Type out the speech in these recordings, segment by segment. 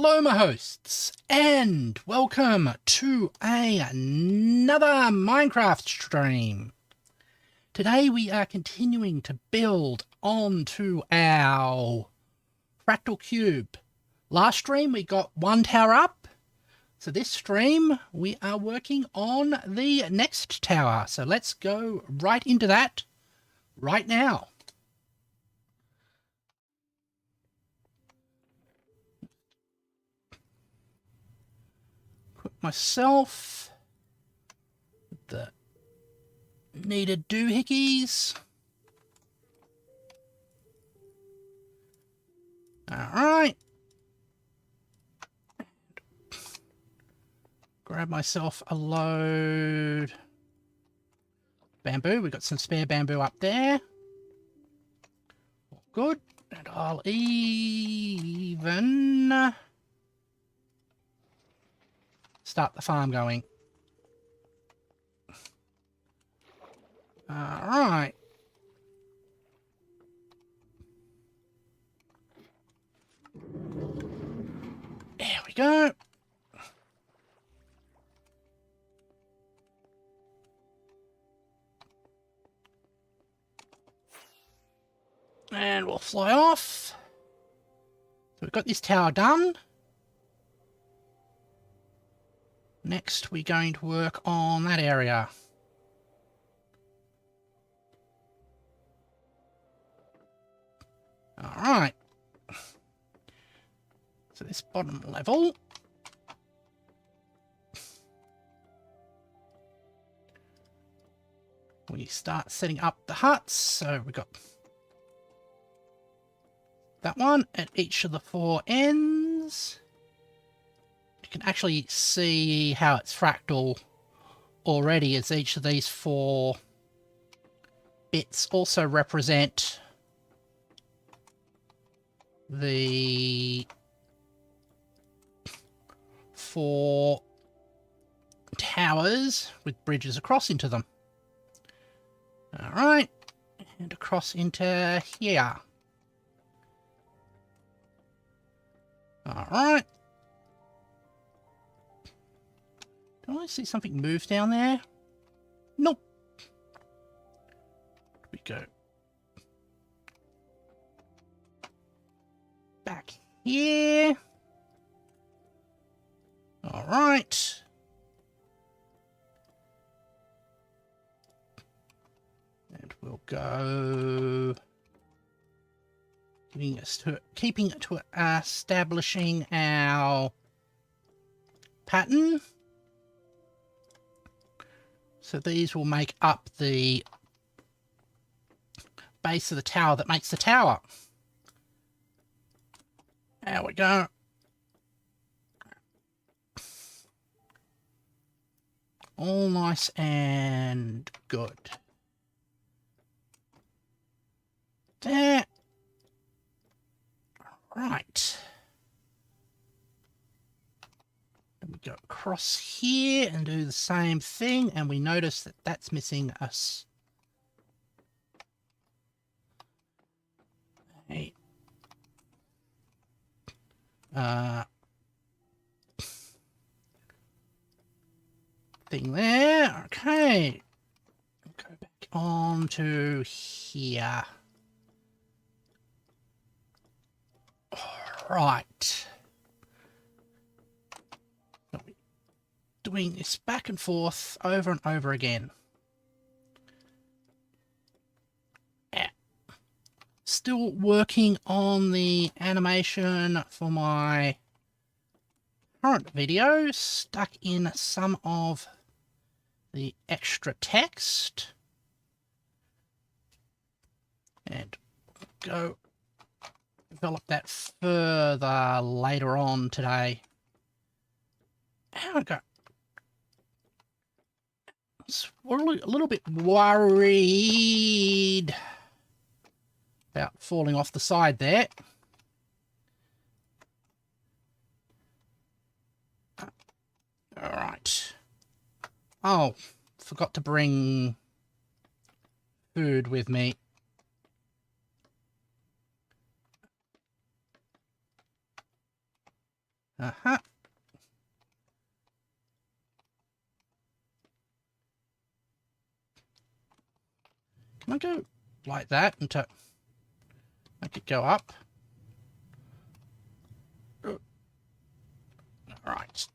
Hello my hosts, and welcome to another Minecraft stream. Today we are continuing to build onto our fractal cube. Last stream we got one tower up, so this stream we are working on the next tower. So let's go right into that right now. Put myself with the needed doohickeys. Alright. Grab myself a load of bamboo. We've got some spare bamboo up there. All good. And I'll even start the farm going. Alright. There we go. And we'll fly off. So we've got this tower done. Next, we're going to work on that area. Alright. So this bottom level. We start setting up the huts. So we've got that one at each of the four ends. You can actually see how it's fractal already, as each of these four bits also represent the four towers with bridges across into them. Alright, and across into here. Alright. Do I see something move down there? Nope. Here we go. Back here. Alright. And we'll go keeping to establishing our pattern. So these will make up the base of the tower that makes the tower. There we go. All nice and good. There. Right. And we go across here and do the same thing, and we notice that that's missing us. Hey. Thing there. Okay. Go back on to here. Right. So we're doing this back and forth over and over again. Yeah. Still working on the animation for my current video. Stuck in some of the extra text. And go develop that further later on today. There we go. We're a little bit worried about falling off the side there. All right. Oh, forgot to bring food with me. Uh-huh. Can I go like that and to make it go up? All right.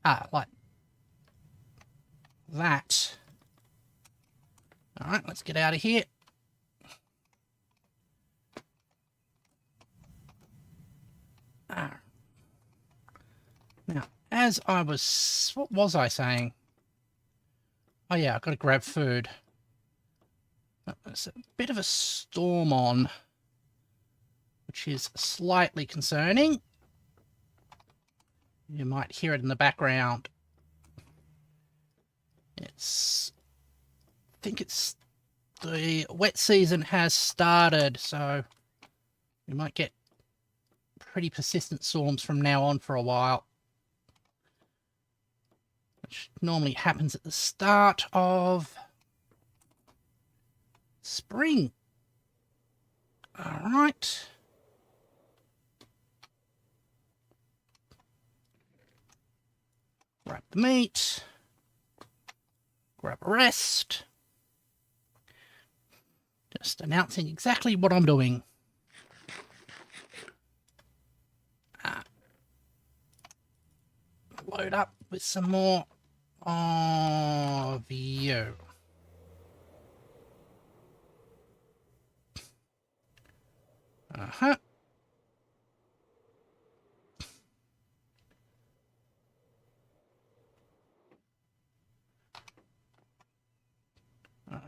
Ah, like that. All right, let's get out of here. Ah. Now, as I was... What was I saying? Oh, yeah, I've got to grab food. There's a bit of a storm on, which is slightly concerning. You might hear it in the background. I think it's the wet season has started, so we might get pretty persistent storms from now on for a while, which normally happens at the start of spring. All right. Grab the meat. Grab a rest. Just announcing exactly what I'm doing. Load up with some more of you. Uh-huh. And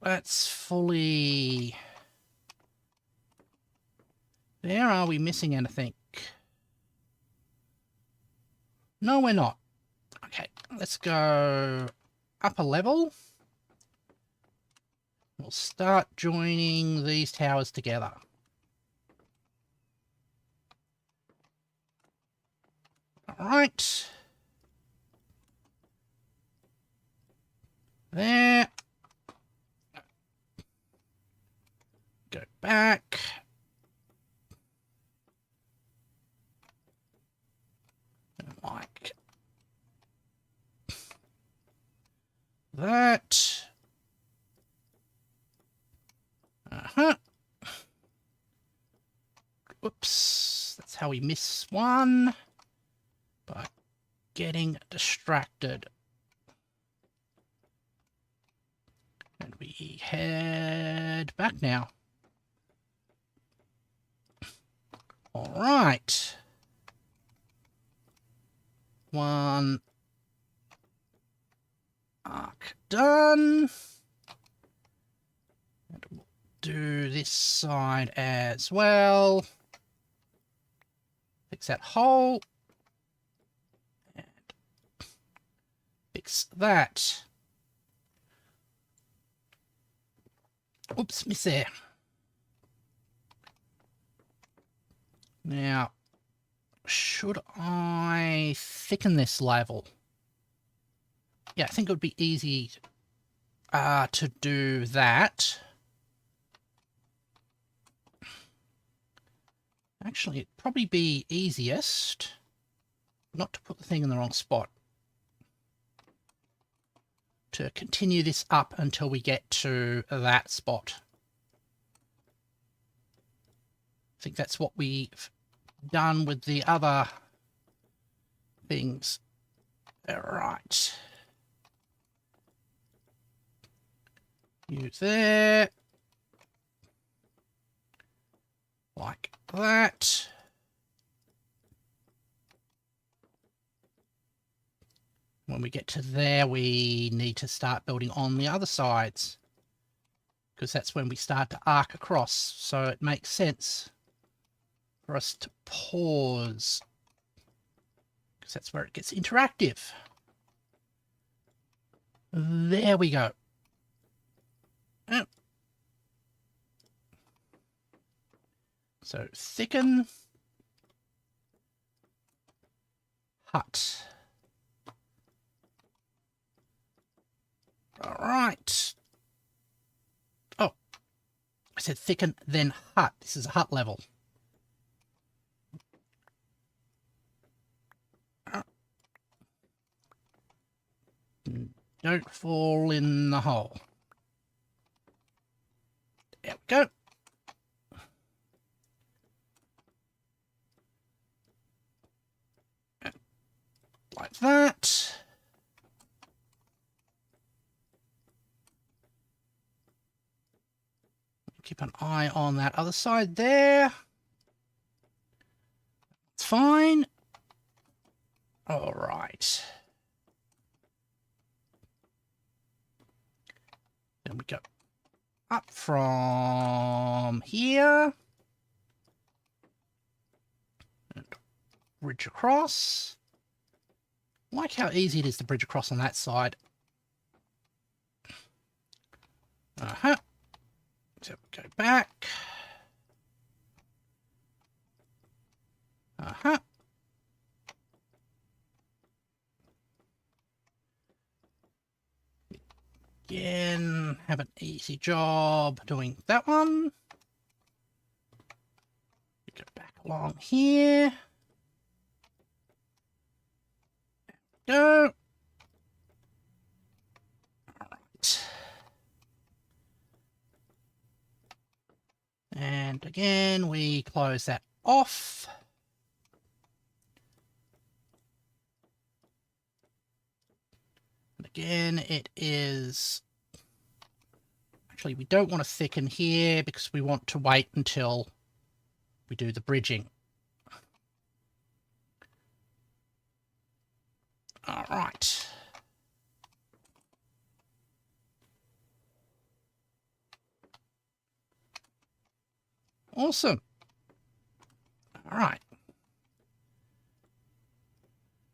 that's fully... There, are we missing anything? No, we're not. Okay, let's go up a level. We'll start joining these towers together. All right. There. Go back. Like that. Uh-huh. Whoops. That's how we miss one. By getting distracted. And we head back now. All right. One arc done. And we'll do this side as well. Fix that hole. And fix that. Oops, miss there. Now, should I thicken this level? Yeah, I think it would be easy to do that. Actually, it'd probably be easiest not to put the thing in the wrong spot. To continue this up until we get to that spot. I think that's what we've done with the other things. All right. You there. Like that. When we get to there, we need to start building on the other sides, because that's when we start to arc across. So it makes sense for us to pause, because that's where it gets interactive. There we go. Oh. So thicken. Hut. All right. Oh, I said thicken, then hut. This is a hut level. Don't fall in the hole. There we go. Like that. Keep an eye on that other side there. It's fine. All right. Then we go up from here. And bridge across. I like how easy it is to bridge across on that side. Uh-huh. So go back. Uh-huh. Again, have an easy job doing that one. Go back along here. Go. All right. And again, we close that off. And again, it is... Actually, we don't want to thicken here because we want to wait until we do the bridging. All right. Awesome. All right.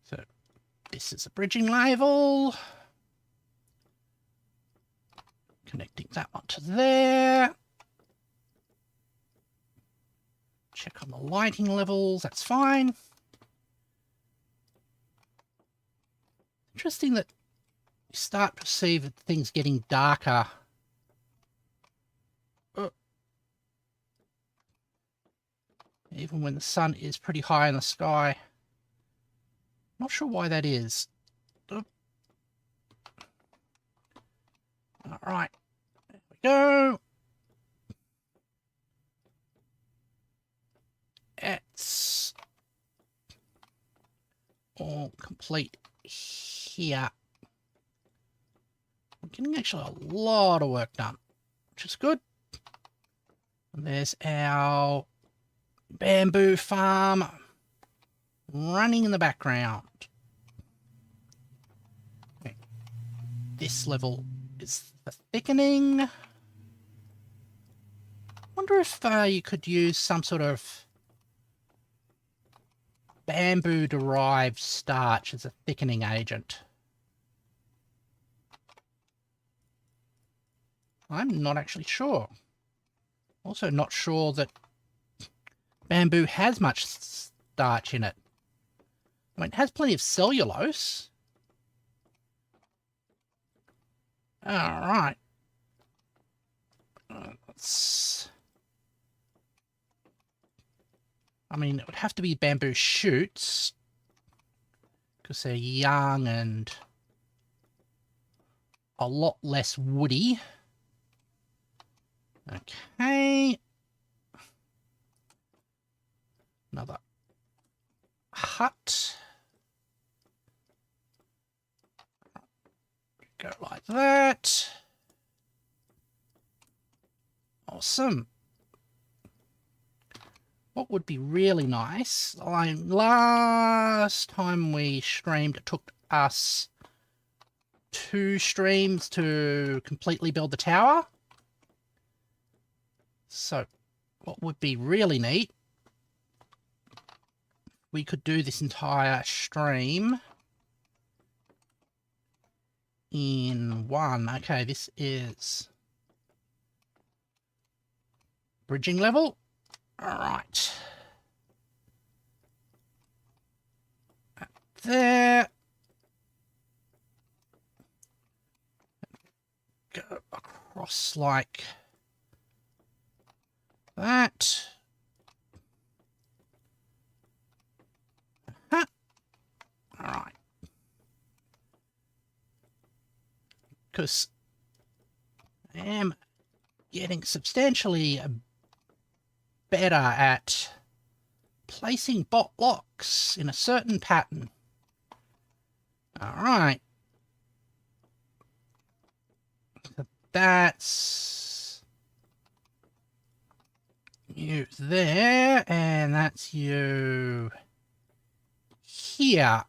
So this is a bridging level. Connecting that one to there. Check on the lighting levels. That's fine. Interesting that you start to see that things getting darker. Even when the sun is pretty high in the sky. Not sure why that is. All right, there we go. It's all complete here. We're getting actually a lot of work done, which is good. And there's our bamboo farm running in the background. Okay. This level is the thickening. Wonder if you could use some sort of bamboo-derived starch as a thickening agent. I'm not actually sure. Also not sure that bamboo has much starch in it. I mean, it has plenty of cellulose. All right. I mean, it would have to be bamboo shoots because they're young and a lot less woody. Okay. Another hut. Go like that. Awesome. What would be really nice, last time we streamed, it took us 2 streams to completely build the tower. So, what would be really neat, we could do this entire stream in one. Okay, this is bridging level. All right. There. Go across like that. All right. Because I am getting substantially better at placing bot blocks in a certain pattern. All right. So that's you there, and that's you here.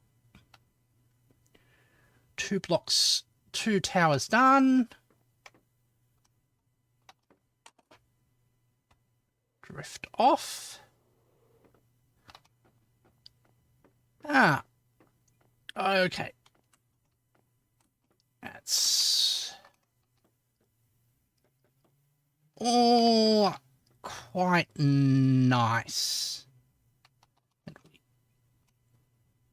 2 blocks, 2 towers done. Drift off. Ah. Okay. That's all quite nice. And we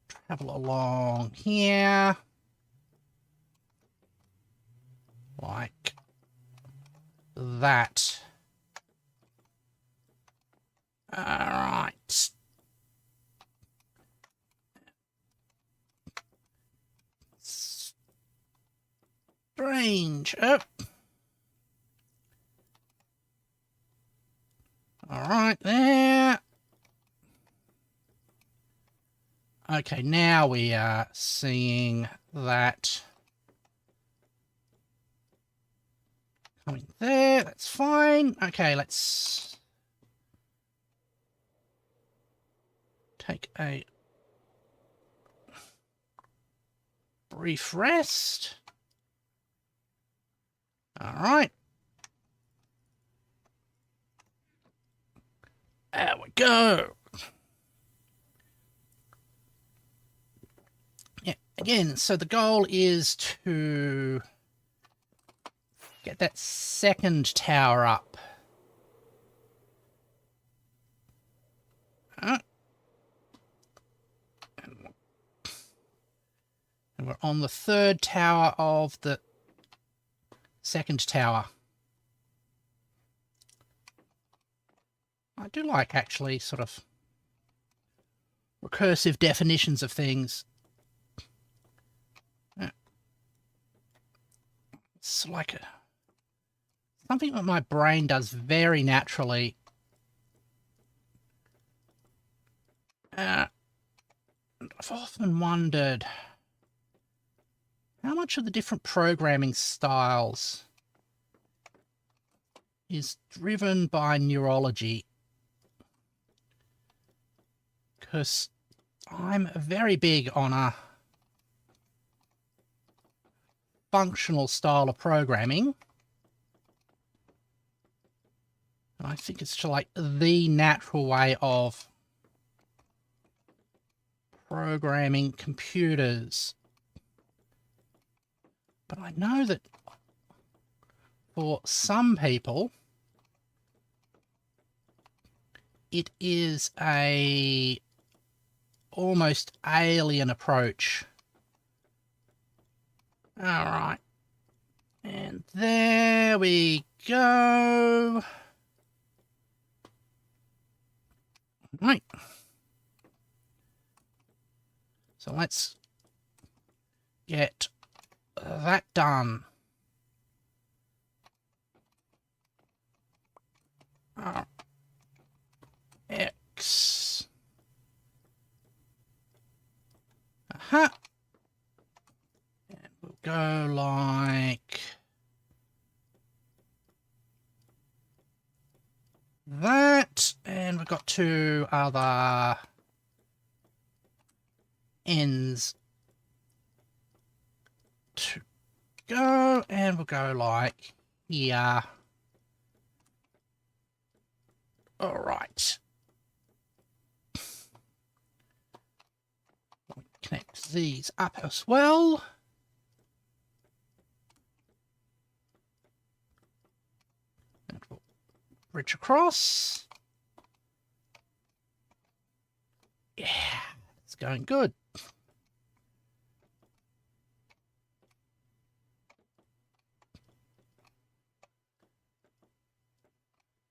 travel along here. Like that. All right. Strange. Oh. All right, there. Okay, now we are seeing that coming there. That's fine. Okay, let's take a brief rest. All right. There we go. Yeah, again, so the goal is to get that second tower up. And we're on the 3rd tower of the 2nd tower. I do like, actually, sort of recursive definitions of things. It's like something that my brain does very naturally. And I've often wondered how much of the different programming styles is driven by neurology. Because I'm very big on a functional style of programming. And I think it's like the natural way of programming computers. But I know that for some people, it is a almost alien approach. All right. And there we go. Right. So let's get that done. X. Aha. And we'll go like that. And we've got 2 other ends to go. And we'll go like here. All right. Connect these up as well. And we'll bridge across. Yeah, it's going good.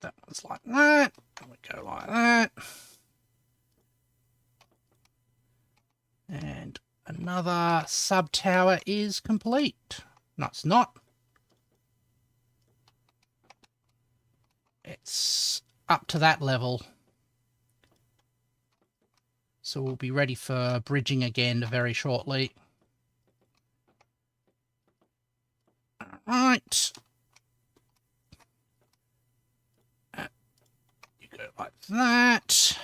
That towers like that. And we go like that. And another sub-tower is complete. No, it's not. It's up to that level. So we'll be ready for bridging again very shortly. Alright. You go like that.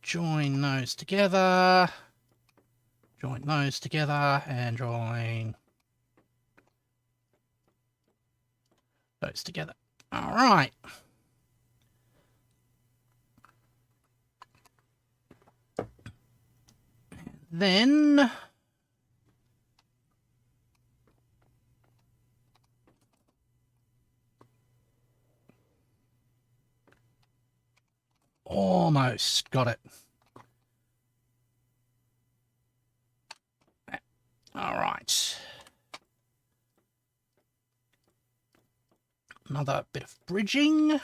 Join those together. Join those together and join those together. Alright. Then almost got it. All right. Another bit of bridging.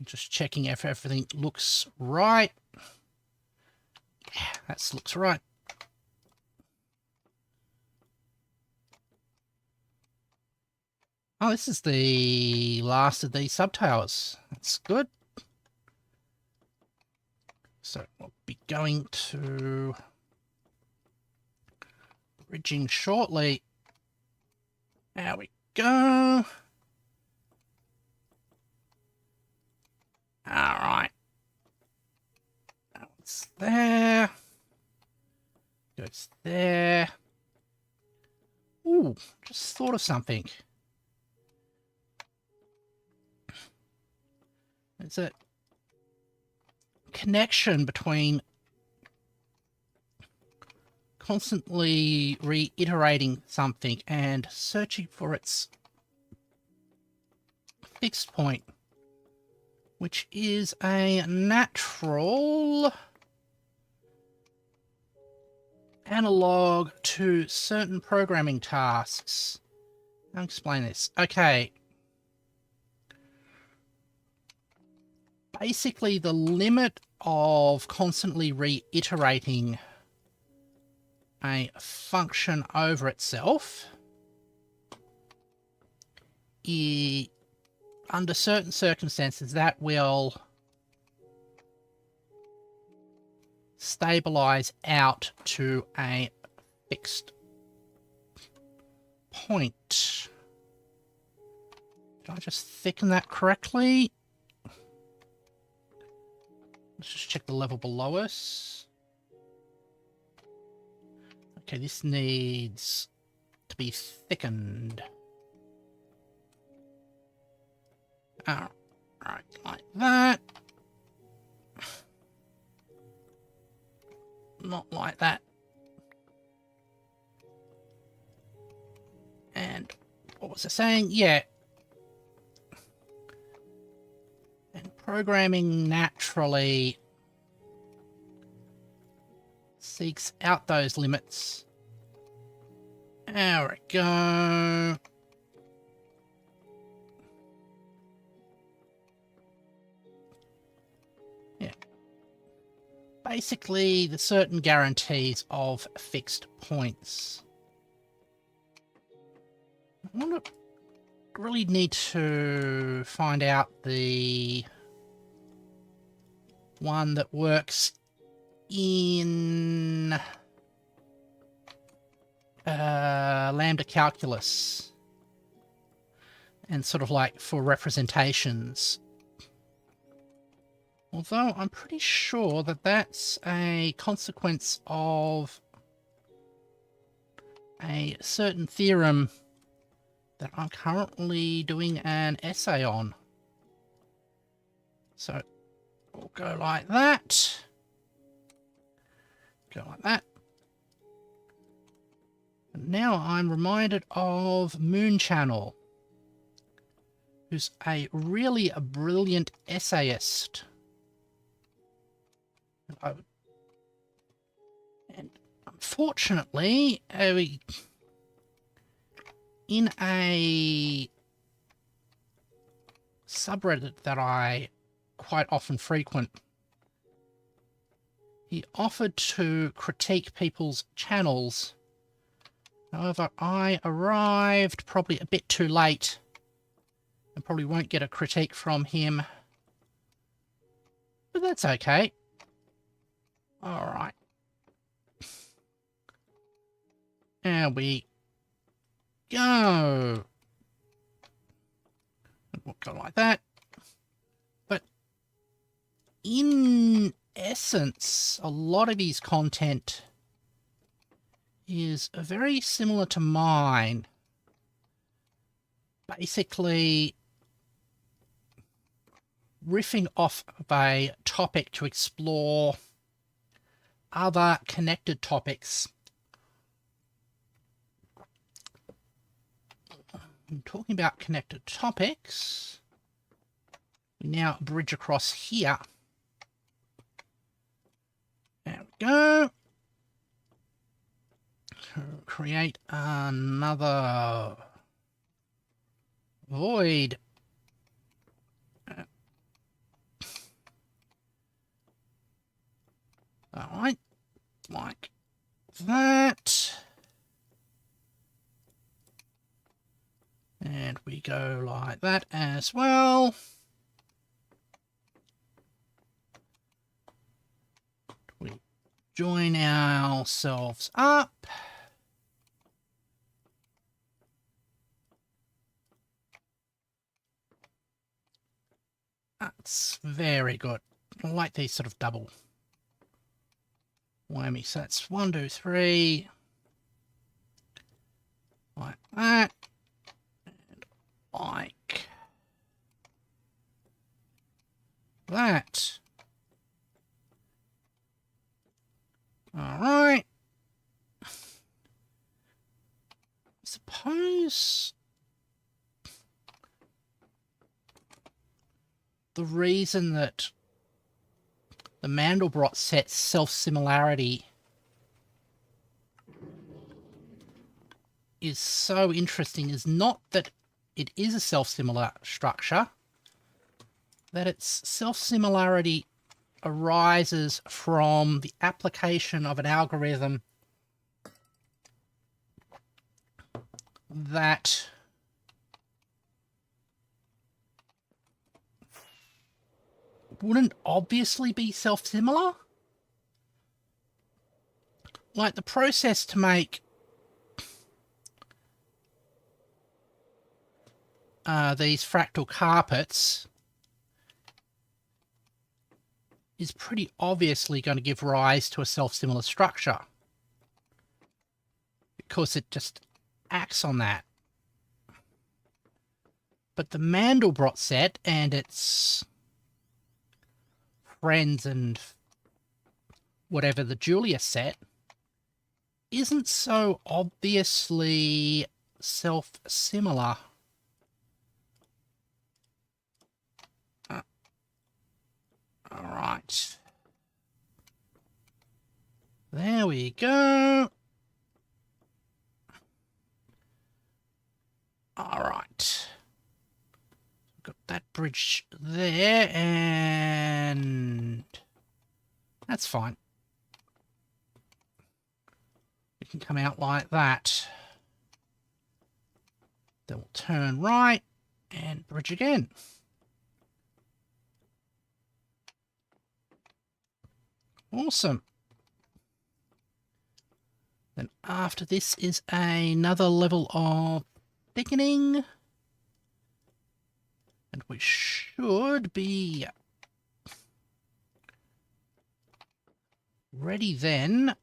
Just checking if everything looks right. Yeah, that looks right. Oh, this is the last of these sub-towers. That's good. So we'll be going to bridging shortly. There we go. Alright. That's there. Goes there. Ooh, just thought of something. There's a connection between constantly reiterating something and searching for its fixed point, which is a natural analog to certain programming tasks. I'll explain this. Okay. Basically, the limit of constantly reiterating a function over itself under certain circumstances that will stabilize out to a fixed point. Did I just thicken that correctly? Let's just check the level below us. Okay, this needs to be thickened. Alright, like that. Not like that. And what was I saying? Yeah. And programming naturally seeks out those limits. There we go. Yeah. Basically, the certain guarantees of fixed points. I wonder, really need to find out the one that works in lambda calculus and sort of like for representations. Although I'm pretty sure that that's a consequence of a certain theorem that I'm currently doing an essay on. So we'll go like that. Go like that. And now I'm reminded of Moon Channel, who's a really brilliant essayist. And unfortunately, in a subreddit that I quite often frequent, he offered to critique people's channels. However, I arrived probably a bit too late and probably won't get a critique from him. But that's okay. Alright. There we go. We'll go like that. But in essence, a lot of his content is very similar to mine. Basically, riffing off of a topic to explore other connected topics. I'm talking about connected topics. We now bridge across here. There we go. Create another void. Alright, like that. And we go like that as well. We join ourselves up. That's very good. I like these sort of double whammy. So that's 1, 2, 3. Like that. And like that. Alright. Suppose the reason that the Mandelbrot set's self-similarity is so interesting is not that it is a self-similar structure, that its self-similarity arises from the application of an algorithm that wouldn't obviously be self-similar. Like the process to make these fractal carpets is pretty obviously going to give rise to a self-similar structure because it just acts on that. But the Mandelbrot set and its friends and whatever the Julia set isn't so obviously self-similar. All right. There we go. All right. Got that bridge there, and that's fine. We can come out like that. Then we'll turn right and bridge again. Awesome. Then after this is another level of thickening. And we should be ready then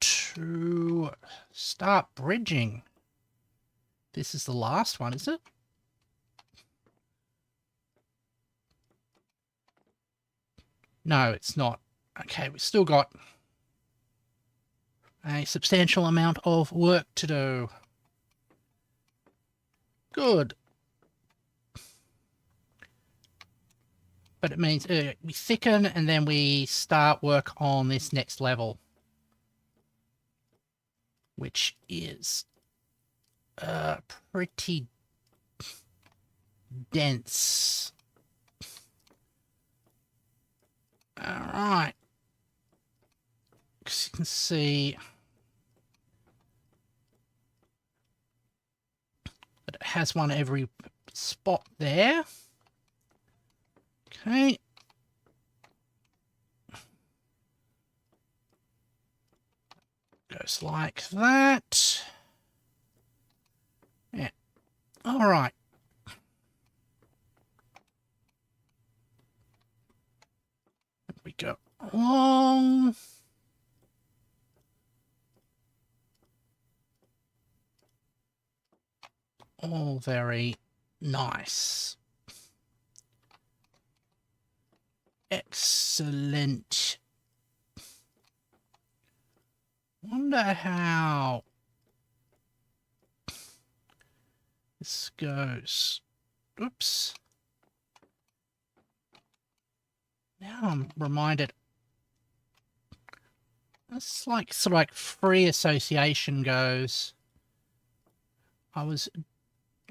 to start bridging. This is the last one, is it? No, it's not. Okay, we've still got a substantial amount of work to do. Good. But it means we thicken and then we start work on this next level, which is pretty dense. Alright. As you can see that it has one every spot there. Okay. Goes like that. Yeah. Alright. We go along. All very nice. Excellent. Wonder how this goes. Oops. Now I'm reminded. It's like sort of like free association goes.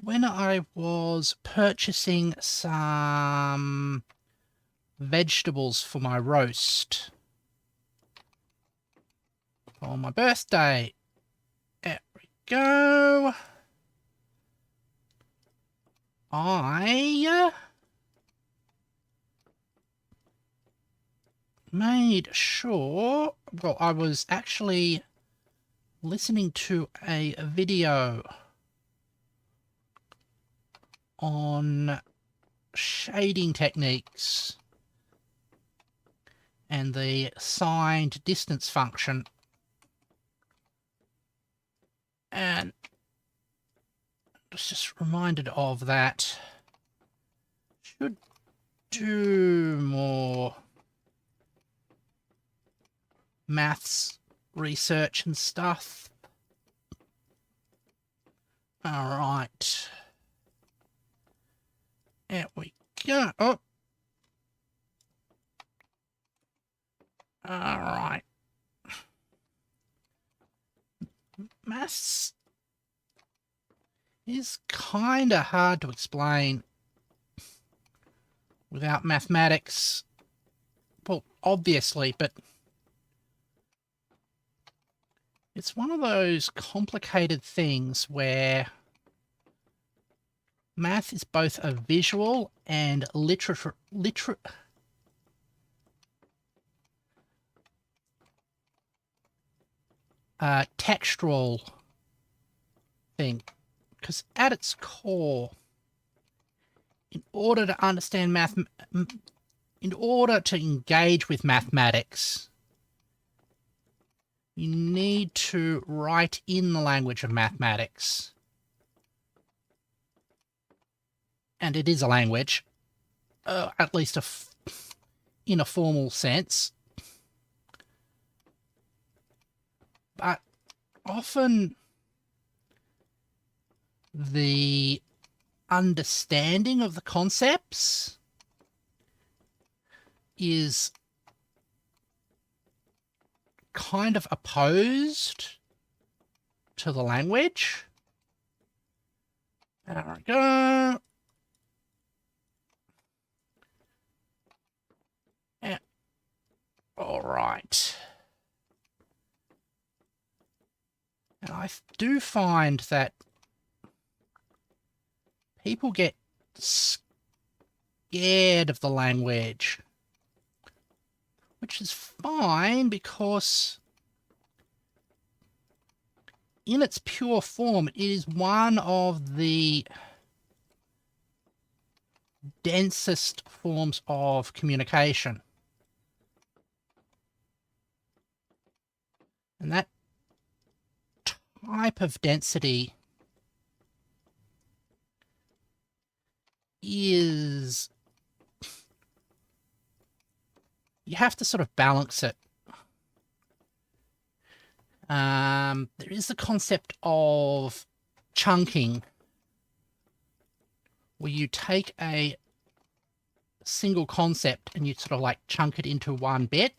When I was purchasing some vegetables for my roast on my birthday. There we go. I made sure, well, I was actually listening to a video on shading techniques and the signed distance function, and I was just reminded of that. Should do more maths research and stuff. All right. There we go. Oh. All right. Maths is kind of hard to explain without mathematics. Well, obviously, but it's one of those complicated things where math is both a visual and textual thing. Because at its core, in order to understand in order to engage with mathematics, you need to write in the language of mathematics. And it is a language, at least in a formal sense. But often the understanding of the concepts is kind of opposed to the language. There we go. Yeah. All right. And I do find that people get scared of the language, which is fine because in its pure form, it is one of the densest forms of communication. And that type of density is, you have to sort of balance it. There is the concept of chunking, where you take a single concept and you sort of like chunk it into one bit.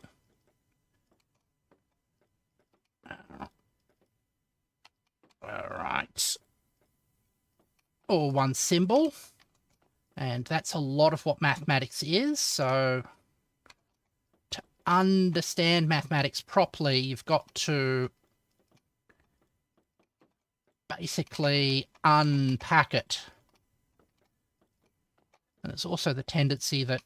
All right. or one symbol. And that's a lot of what mathematics is. So to understand mathematics properly, you've got to basically unpack it. And there's also the tendency that,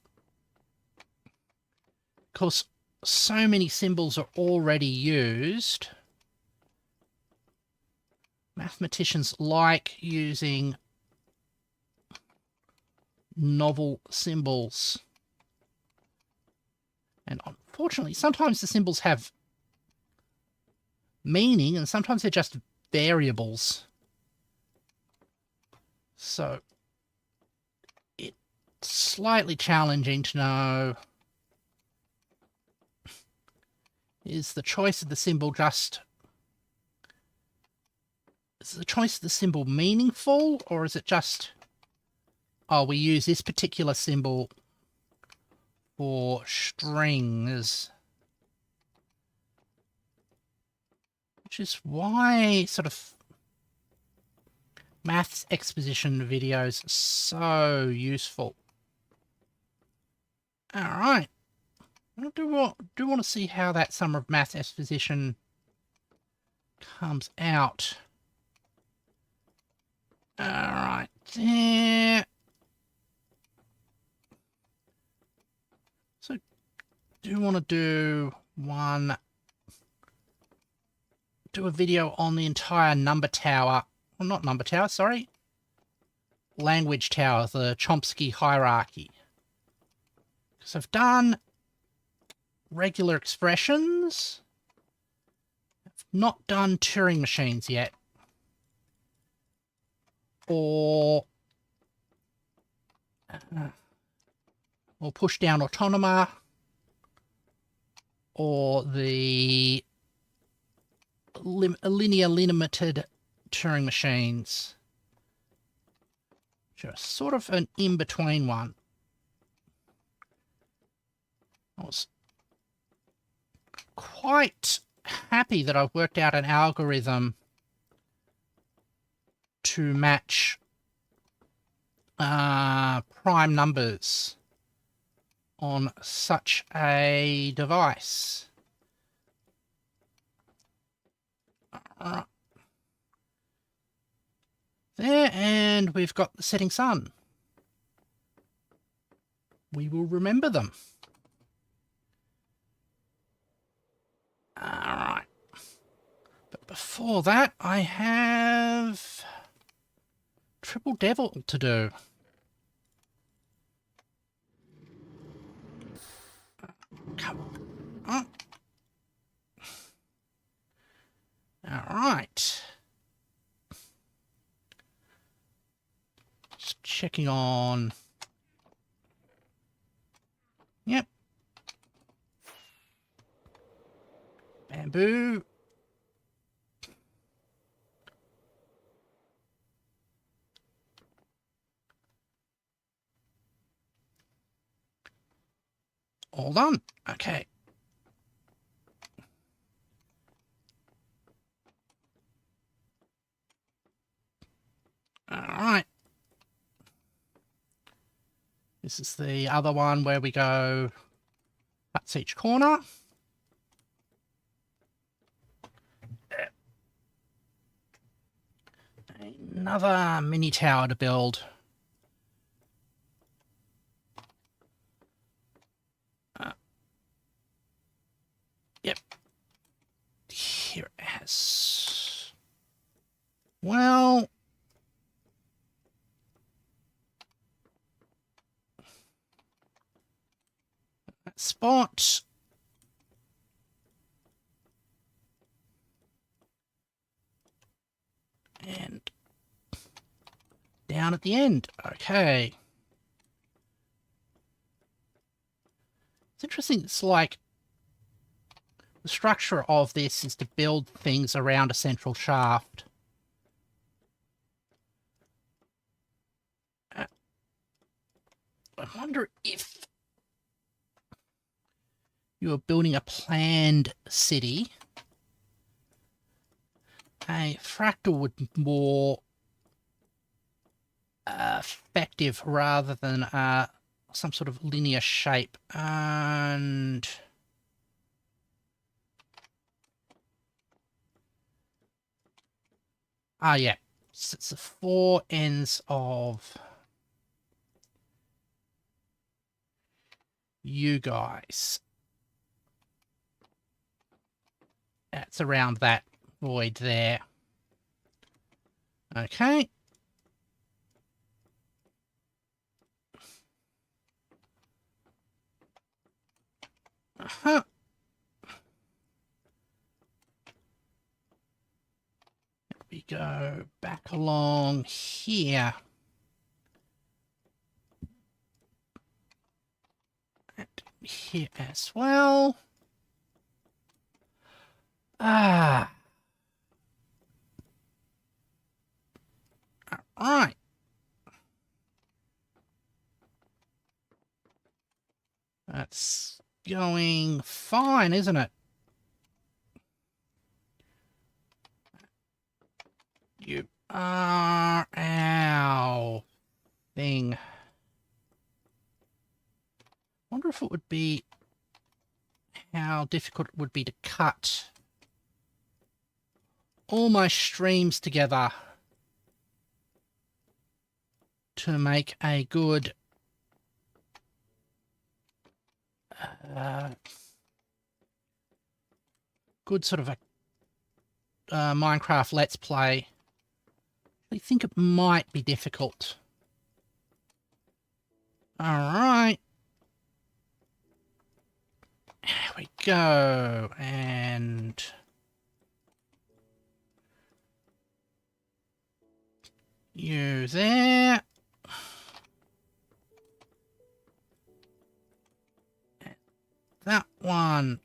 of course, so many symbols are already used. Mathematicians like using novel symbols. And unfortunately, sometimes the symbols have meaning and sometimes they're just variables. So it's slightly challenging to know, is the choice of the symbol meaningful, or is it just, oh, we use this particular symbol for strings? Which is why sort of maths exposition videos are so useful. All right. I do want to see how that summer of maths exposition comes out. All right, there. So, do want to do a video on the entire number tower. Well, not number tower, sorry. Language tower, the Chomsky hierarchy. Because I've done regular expressions. I've not done Turing machines yet. Or push down autonoma. Or the linear limited Turing machines. Which are sort of an in-between one. I was quite happy that I've worked out an algorithm to match prime numbers on such a device. Alright. There, and we've got the setting sun. We will remember them. Alright. But before that, I have Triple Devil to do. Come on. Alright. Just checking on. Yep. Bamboo. All done. Okay. All right. This is the other one where we go cuts each corner. Another mini tower to build. Yep. Here it has. Well, that spot. And down at the end. Okay. It's interesting. It's like the structure of this is to build things around a central shaft. I wonder if you are building a planned city, a fractal would more effective rather than some sort of linear shape. And yeah, so it's the four ends of you guys. That's around that void there. Okay. We go back along here. And here as well. All right. That's going fine, isn't it? You are our thing. Wonder if it would be how difficult it would be to cut all my streams together to make a good good sort of a Minecraft Let's Play. I think it might be difficult. All right. There we go. And you there. And that one.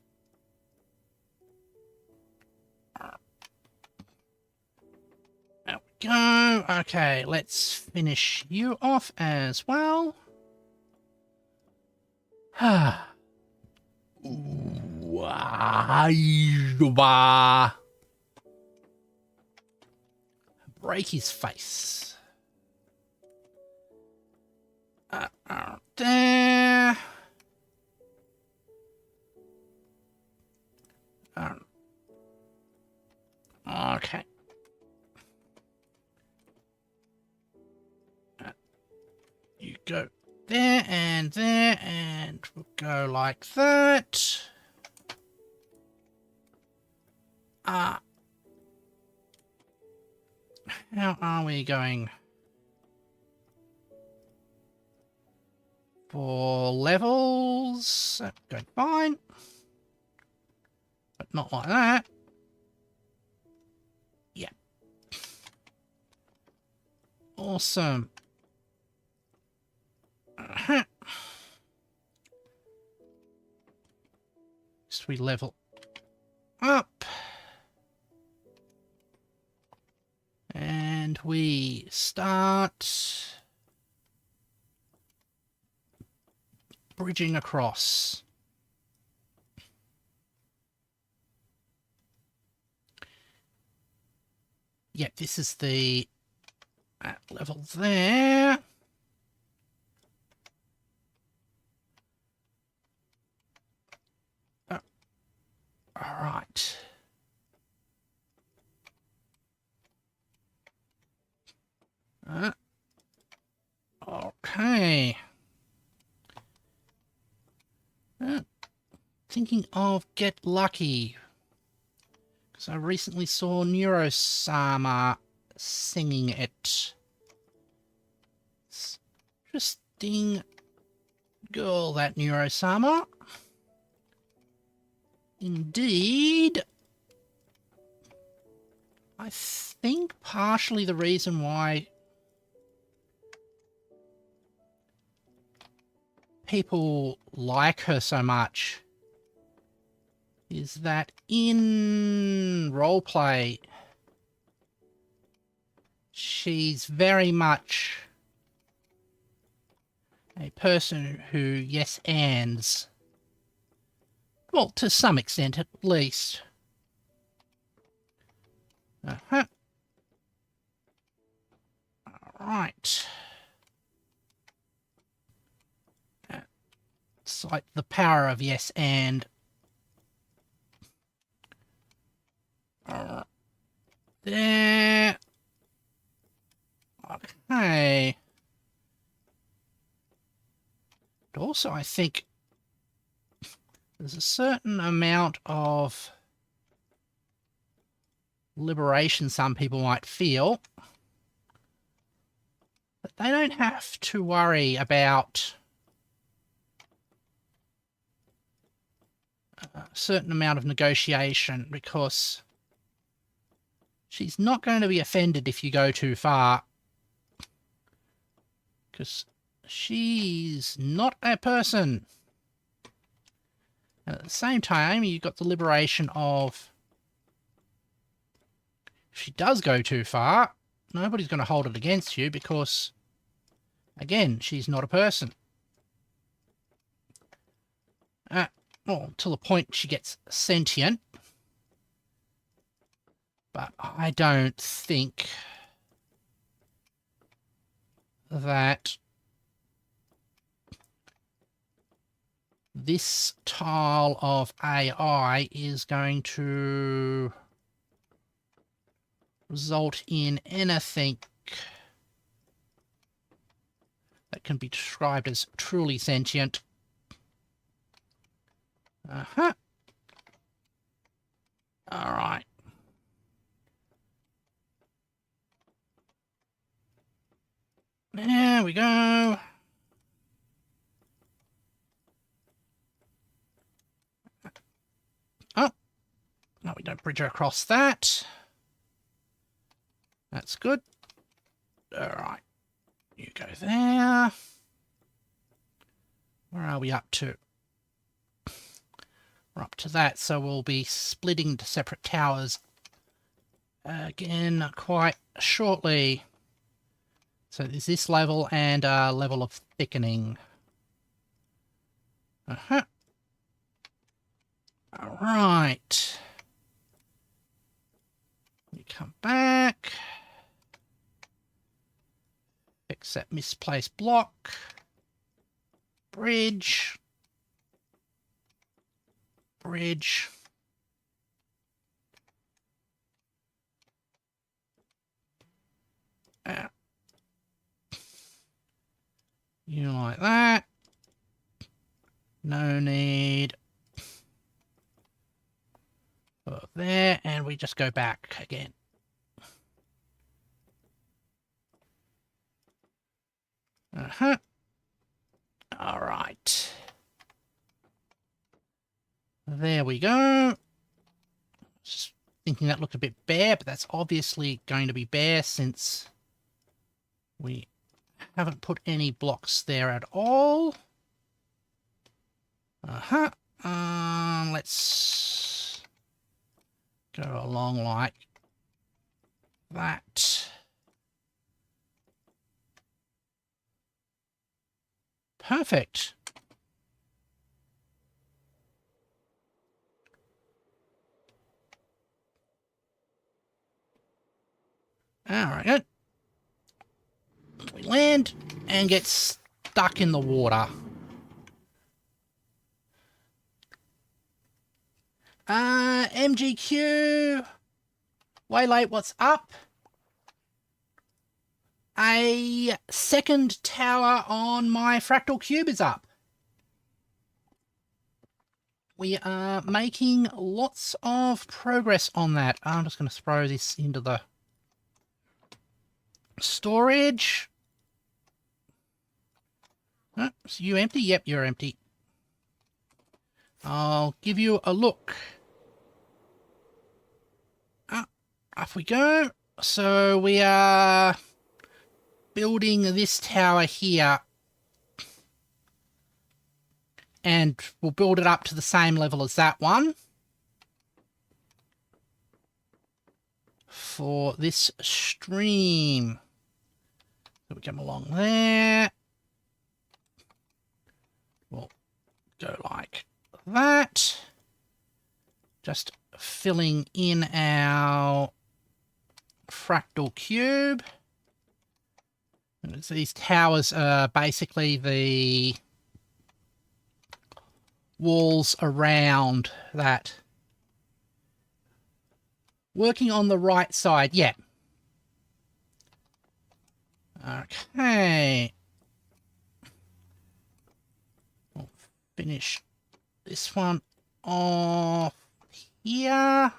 There we go. Okay, let's finish you off as well. Break his face. There. Okay. You go there, and we'll go like that. How are we going for levels? That's going fine, but not like that. Yeah. Awesome. So we level up. And we start bridging across. Yeah, this is the level there. All right. Okay. Thinking of Get Lucky. Because I recently saw Neurosama singing it. It's interesting girl, that Neurosama. Indeed. I think partially the reason why people like her so much is that in roleplay, she's very much a person who yes ands. Well, to some extent at least. Alright. like the power of yes and. There. Okay. But also, I think there's a certain amount of liberation some people might feel, but they don't have to worry about a certain amount of negotiation, because she's not going to be offended if you go too far, because she's not a person. And at the same time, you've got the liberation of, if she does go too far, nobody's going to hold it against you because, again, she's not a person. Well, till the point she gets sentient. But I don't think that this tile of AI is going to result in anything that can be described as truly sentient. All right. There we go. Oh, no, we don't bridge across that. That's good. All right, you go there. Where are we up to? We're up to that, so we'll be splitting into separate towers again quite shortly. So there's this level and a level of thickening. All right. We come back. Fix that misplaced block. Bridge. Bridge. You like that. No need for there, and we just go back again. All right. There we go. Just thinking that looked a bit bare, but that's obviously going to be bare since we haven't put any blocks there at all. Let's go along like that. Perfect. All right. We land and get stuck in the water. MGQ. Way late, what's up? A second tower on my fractal cube is up. We are making lots of progress on that. I'm just going to throw this into the storage. Oh, is you empty? Yep, you're empty. I'll give you a look. Off we go. So we are building this tower here. And we'll build it up to the same level as that one. For this stream. So we come along there. We'll go like that. Just filling in our fractal cube. And these towers are basically the walls around that. Working on the right side, yeah. Okay. We'll finish this one off here.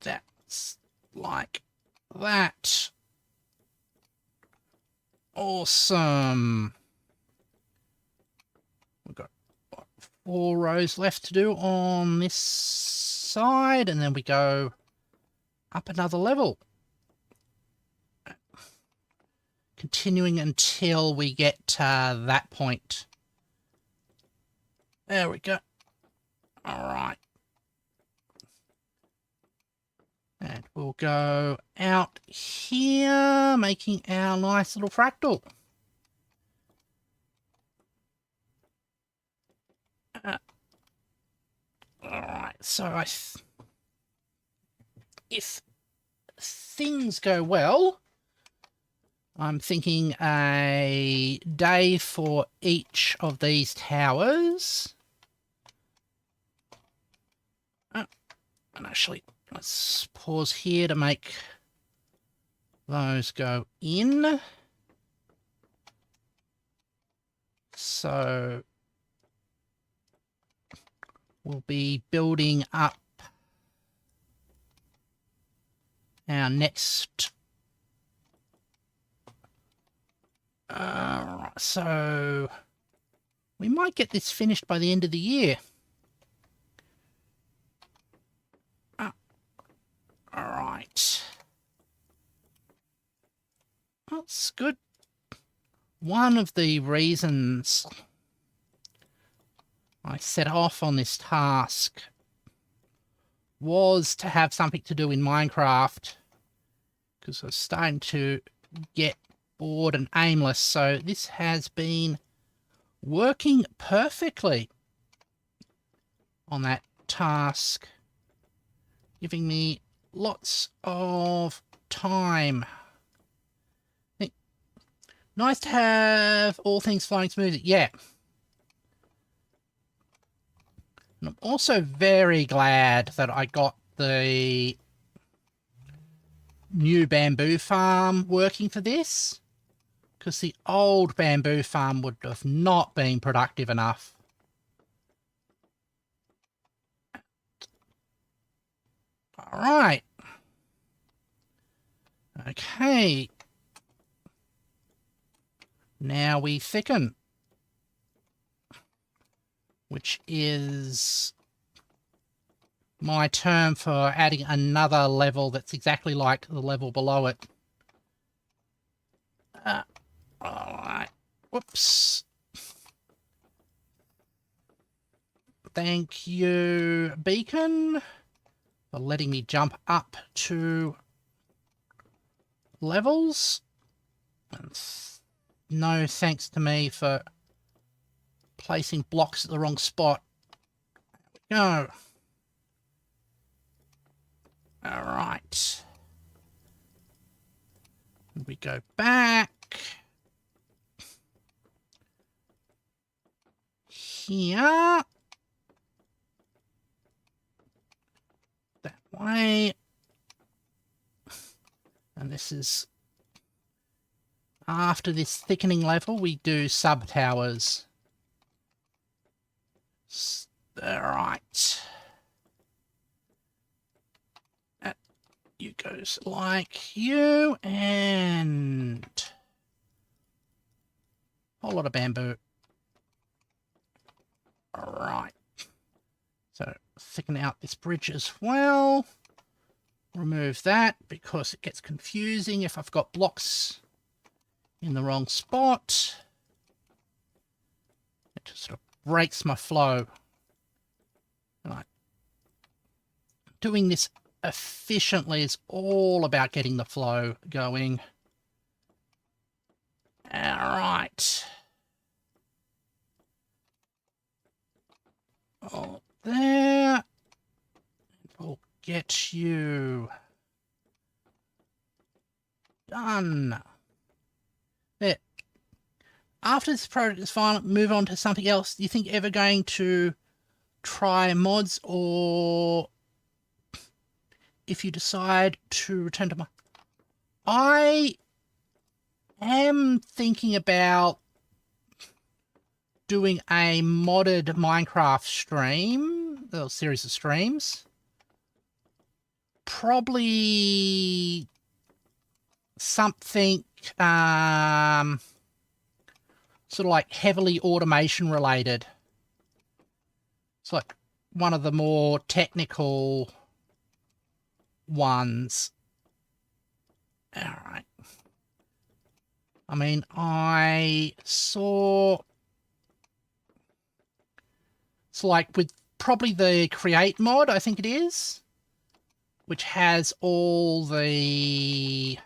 That's like that. Awesome. We've got 4 rows left to do on this side, and then we go up another level. Continuing until we get to that point. There we go. All right. And we'll go out here, making our nice little fractal. Alright, so if things go well, I'm thinking a day for each of these towers. And actually, let's pause here to make those go in. So we'll be building up our next. So we might get this finished by the end of the year. All right. That's good. One of the reasons I set off on this task was to have something to do in Minecraft, because I was starting to get bored and aimless. So this has been working perfectly on that task, giving me lots of time. Nice to have all things flying smoothly. Yeah. And I'm also very glad that I got the new bamboo farm working for this, because the old bamboo farm would have not been productive enough. All right. Okay. Now we thicken, which is my term for adding another level that's exactly like the level below it. All right. Whoops. Thank you, Beacon, for letting me jump up 2 levels. And no thanks to me for placing blocks at the wrong spot. There we go. All right. We go back here. That way. And this is after this thickening level, we do sub towers. All right. You goes like you, and a whole lot of bamboo. All right. So thicken out this bridge as well. Remove that because it gets confusing if I've got blocks in the wrong spot. It just sort of breaks my flow. Right. Doing this efficiently is all about getting the flow going. All right. Oh, there. We'll get you done. There. after this project is final, move on to something else? Do you think you're ever going to try mods, or if you decide to return to my... I am thinking about doing a modded Minecraft stream, a series of streams. Probably something sort of like heavily automation related. It's like one of the more technical ones. All right. I mean, I saw... It's like with probably the create mod, I think it is, which has all the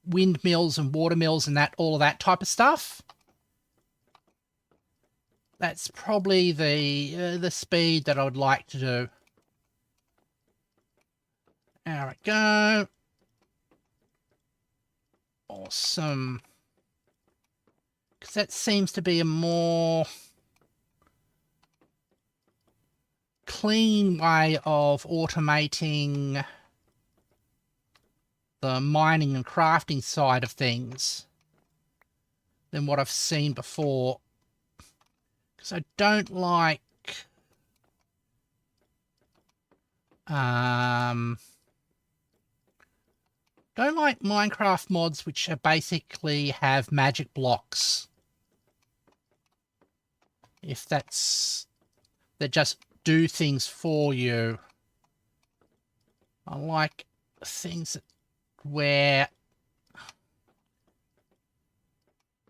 windmills and watermills and that, all of that type of stuff. That's probably the speed that I would like to do. There we go. Awesome. Because that seems to be a more clean way of automating the mining and crafting side of things than what I've seen before. Because I don't like Minecraft mods which are basically have magic blocks. If that's... that just do things for you. I like things that, where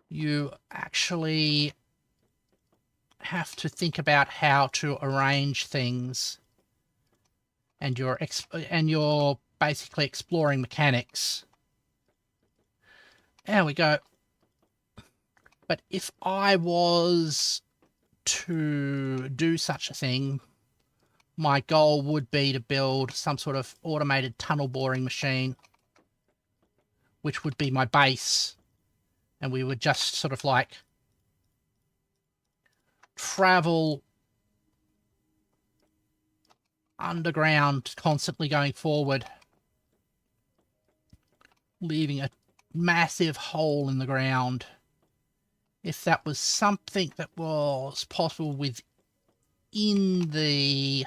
you actually have to think about how to arrange things, and you're basically exploring mechanics. There we go. But if I was to do such a thing, my goal would be to build some sort of automated tunnel boring machine, which would be my base, and we would just sort of like travel underground, constantly going forward, leaving a massive hole in the ground. If that was something that was possible within the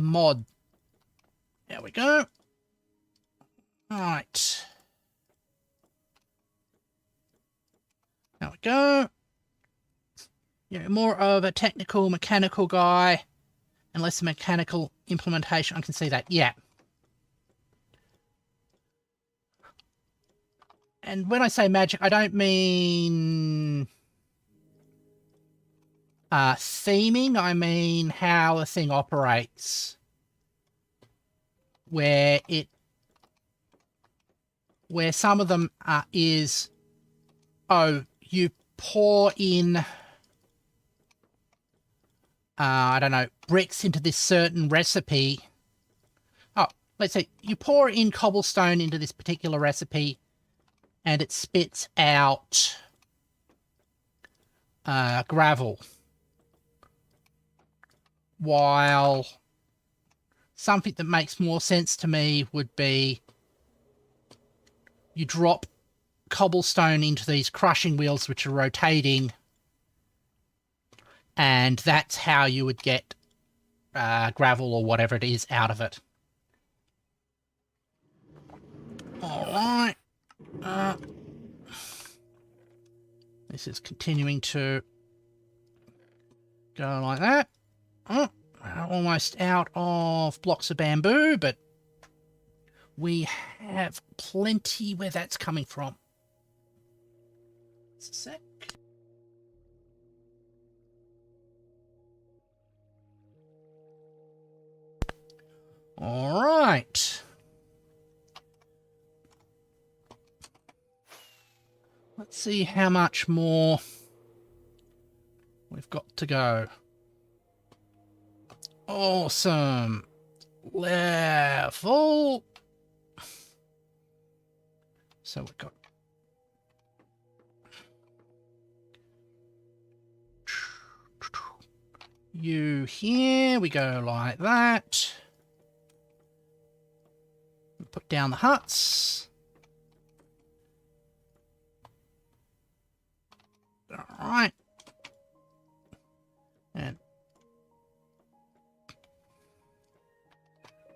mod. There we go. Right. There we go. You're more of a technical, mechanical guy, and less mechanical implementation. I can see that, yeah. And when I say magic, I don't mean theming. I mean how a thing operates. Where some of them is, oh, you pour in, I don't know, bricks into this certain recipe. Oh, let's say you pour in cobblestone into this particular recipe, and it spits out gravel. While something that makes more sense to me would be you drop cobblestone into these crushing wheels which are rotating, and that's how you would get gravel or whatever it is out of it. Alright. This is continuing to go like that. Oh, we're almost out of blocks of bamboo, but we have plenty where that's coming from. Just a sec. All right. Let's see how much more we've got to go. Awesome. Level. So we've got you here. We go like that. Put down the huts. All right. And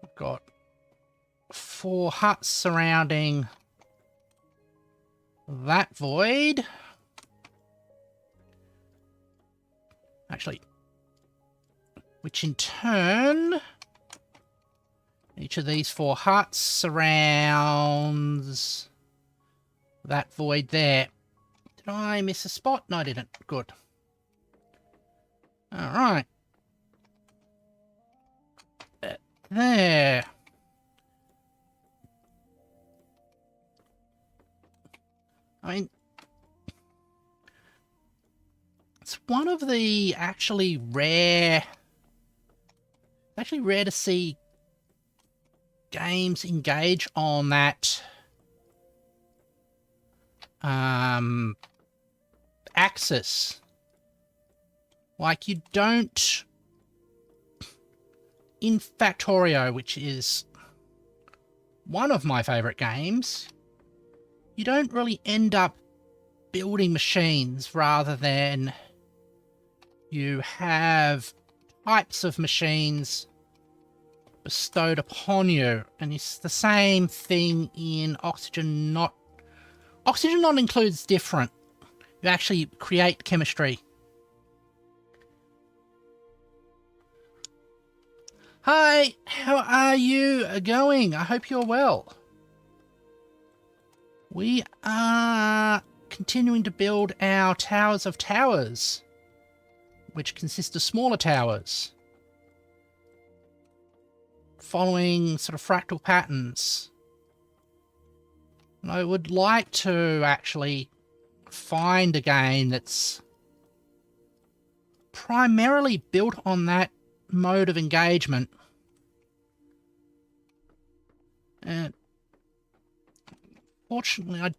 we've got 4 huts surrounding that void. Actually, which in turn, each of these 4 huts surrounds that void there. Did I miss a spot? No, I didn't. Good. All right. There. I mean, it's one of the actually rare to see games engage on that axis. Like, you don't, in Factorio, which is one of my favorite games, you don't really end up building machines, rather than you have types of machines bestowed upon you. And it's the same thing in Oxygen Not. Oxygen Not includes different. You actually create chemistry. Hi, how are you going? I hope you're well. We are continuing to build our Towers of Towers, which consist of smaller towers, following sort of fractal patterns. And I would like to actually find a game that's primarily built on that mode of engagement. And fortunately, I, at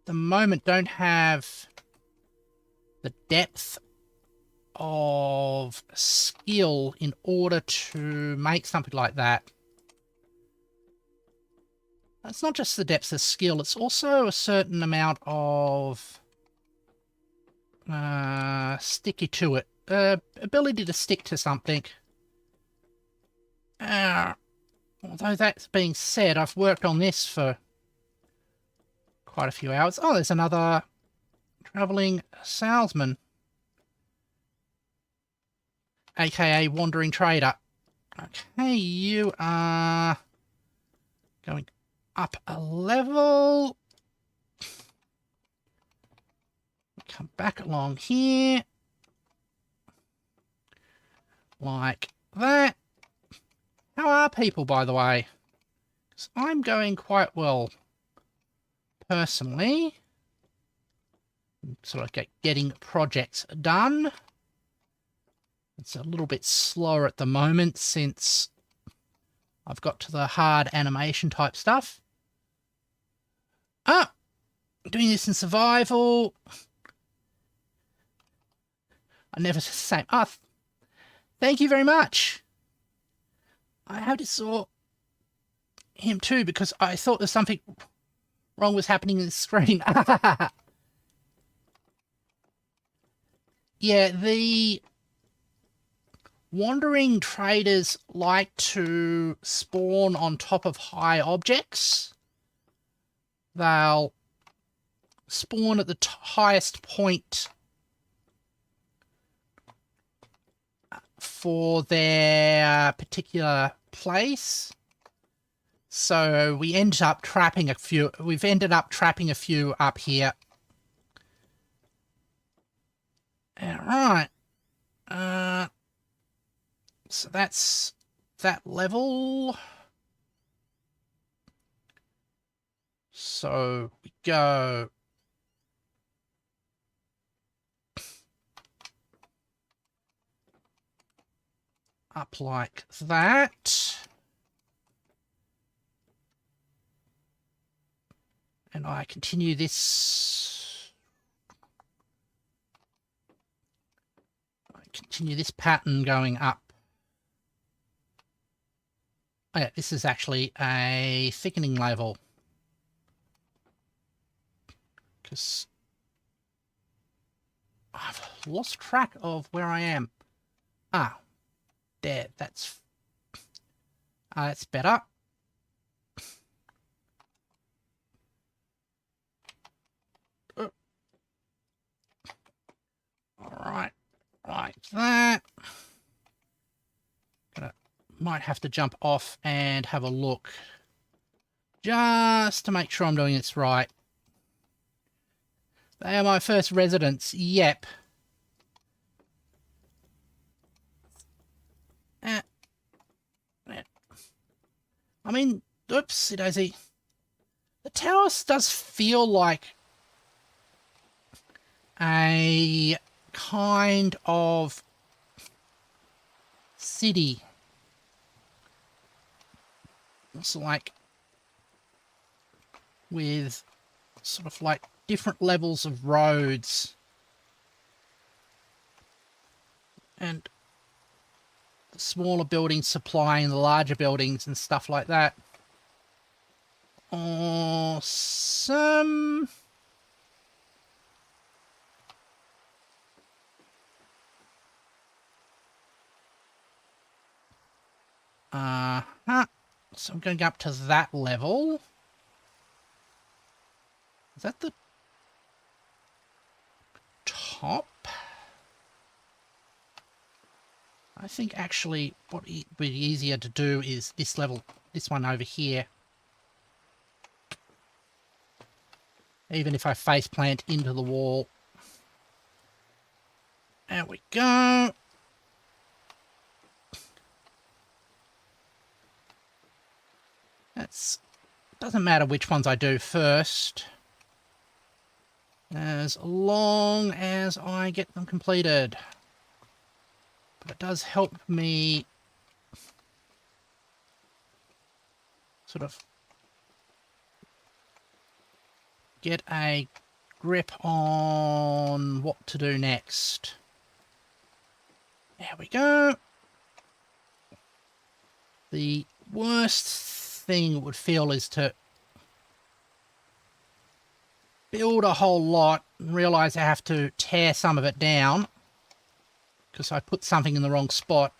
the moment, don't have the depth of skill in order to make something like that. It's not just the depth of skill, it's also a certain amount of sticky to it. Ability to stick to something. Although that's being said, I've worked on this for quite a few hours. Oh, there's another travelling salesman, aka wandering trader. Okay, you are going up a level. Come back along here. Like that. How are people, by the way? 'Cause I'm going quite well, personally. Sort of getting projects done. It's a little bit slower at the moment since I've got to the hard animation type stuff. Ah! Doing this in survival. I never said the same. Ah, thank you very much. I had to saw him too because I thought there's something wrong was happening in the screen. Yeah, the wandering traders like to spawn on top of high objects. They'll spawn at the highest point for their particular place. So we end up trapping a few. We've ended up trapping a few up here. All right. So that's that level. So we go. up like that. And I continue this. I continue this pattern going up. Oh, yeah, this is actually a thickening level. Because I've lost track of where I am. Ah, there, that's better. Alright, like that. Might have to jump off and have a look. Just to make sure I'm doing this right. They are my first residents. Yep. I mean, oopsie daisy. The tower does feel like a kind of city. It's like with sort of like different levels of roads. And the smaller buildings supplying the larger buildings and stuff like that. Awesome. So I'm going to go up to that level. Is that the top? I think actually what would be easier to do is this level, this one over here. Even if I face plant into the wall. There we go. That's doesn't matter which ones I do first. As long as I get them completed. But it does help me sort of get a grip on what to do next. There we go. The worst thing it would feel is to build a whole lot and realise I have to tear some of it down because I put something in the wrong spot.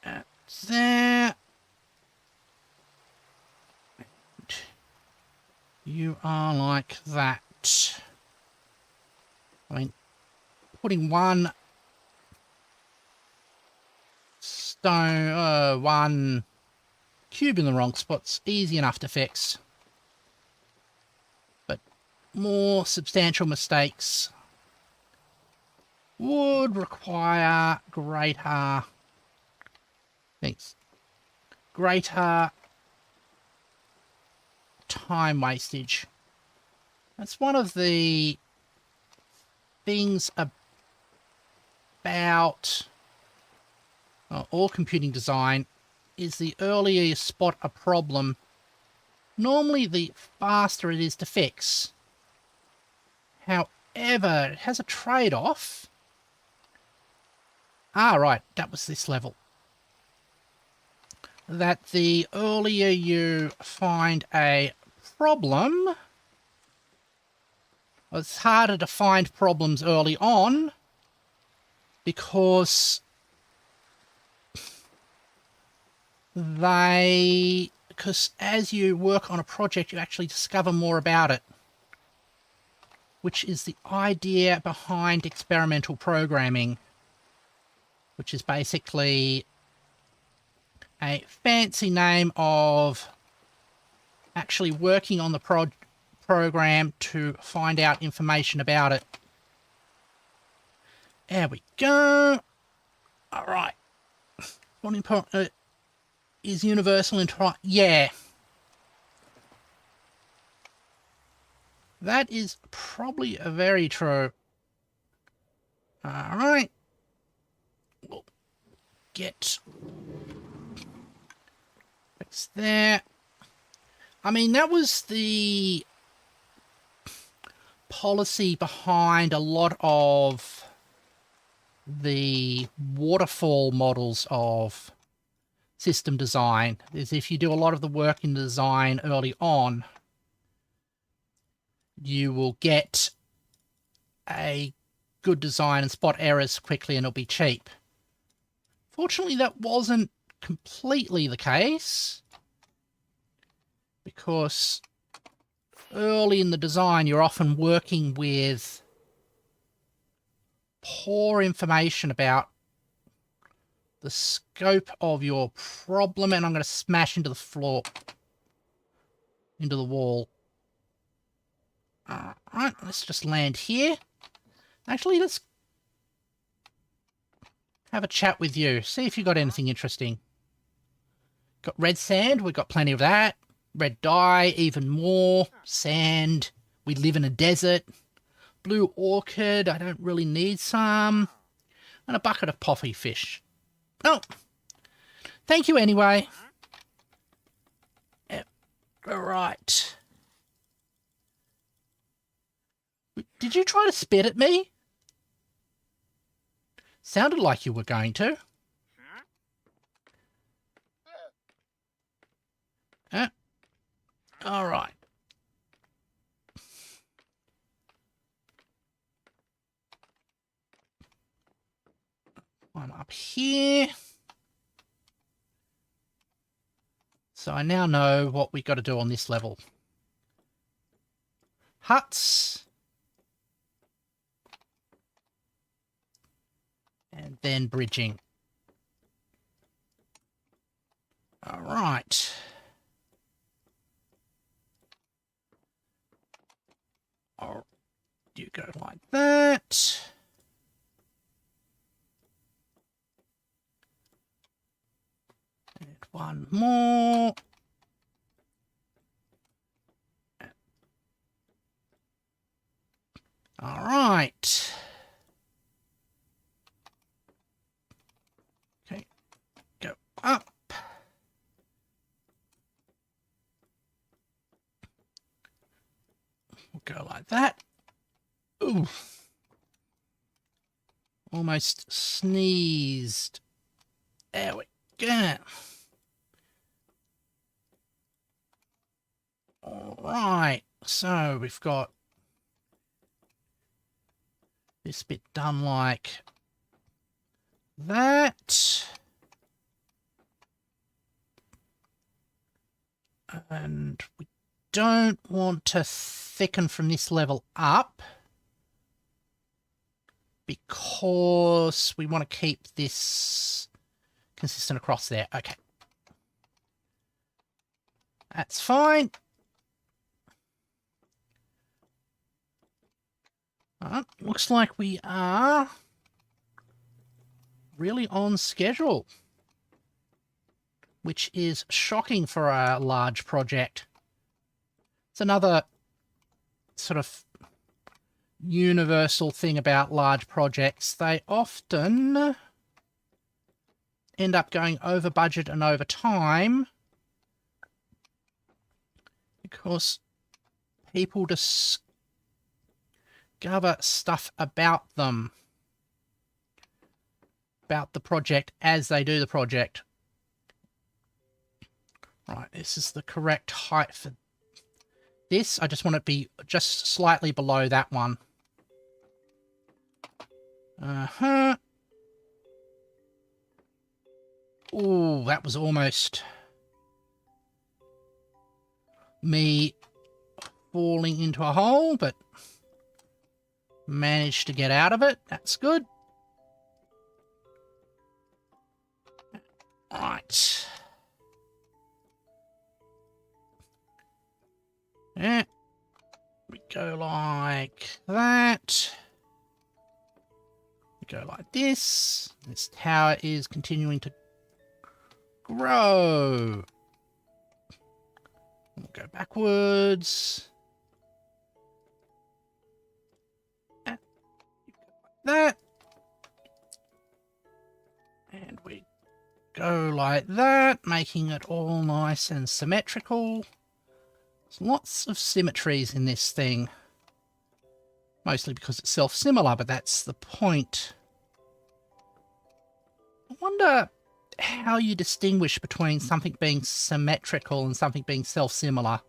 That's there. You are like that. I mean, putting one stone, one cube in the wrong spot's easy enough to fix. But more substantial mistakes would require greater time wastage. That's one of the things about all computing design is the earlier you spot a problem, normally the faster it is to fix. However, it has a trade-off. Ah, right, that was this level. That the earlier you find a problem, it's harder to find problems early on because as you work on a project, you actually discover more about it, which is the idea behind experimental programming, which is basically a fancy name of actually working on the program to find out information about it. There we go. All right. What important is universal in yeah. That is probably very true. All right. get fix there. I mean, that was the policy behind a lot of the waterfall models of system design, is if you do a lot of the work in design early on, you will get a good design and spot errors quickly and it'll be cheap. Fortunately, that wasn't completely the case, because early in the design you're often working with poor information about the scope of your problem, and I'm going to smash into the floor, into the wall. Alright, let's just land here. Actually, let's have a chat with you. See if you got anything interesting. Got red sand, we've got plenty of that. Red dye, even more. Sand, we live in a desert. Blue orchid, I don't really need some. And a bucket of poppy fish. Oh, thank you anyway. Yep. All right. Did you try to spit at me? Sounded like you were going to. All right. I'm up here. So I now know what we got to do on this level. Huts. And then bridging. All right. Oh, you go like that. And one more. All right. Okay, go up. We'll go like that. Ooh. Almost sneezed. There we go. All right. So we've got this bit done like that. And we don't want to thicken from this level up, because we want to keep this consistent across there. Okay. That's fine. Looks like we are really on schedule, which is shocking for a large project. It's another sort of universal thing about large projects. They often end up going over budget and over time because people discover stuff about them, about the project as they do the project. Right, this is the correct height for this. I just want it to be just slightly below that one. Ooh, that was almost me falling into a hole, but managed to get out of it. That's good. Right. Yeah. We go like that. We go like this. This tower is continuing to grow. We'll go backwards. Like that. And we go like that, making it all nice and symmetrical. There's lots of symmetries in this thing. Mostly because it's self-similar, but that's the point. I wonder how you distinguish between something being symmetrical and something being self-similar.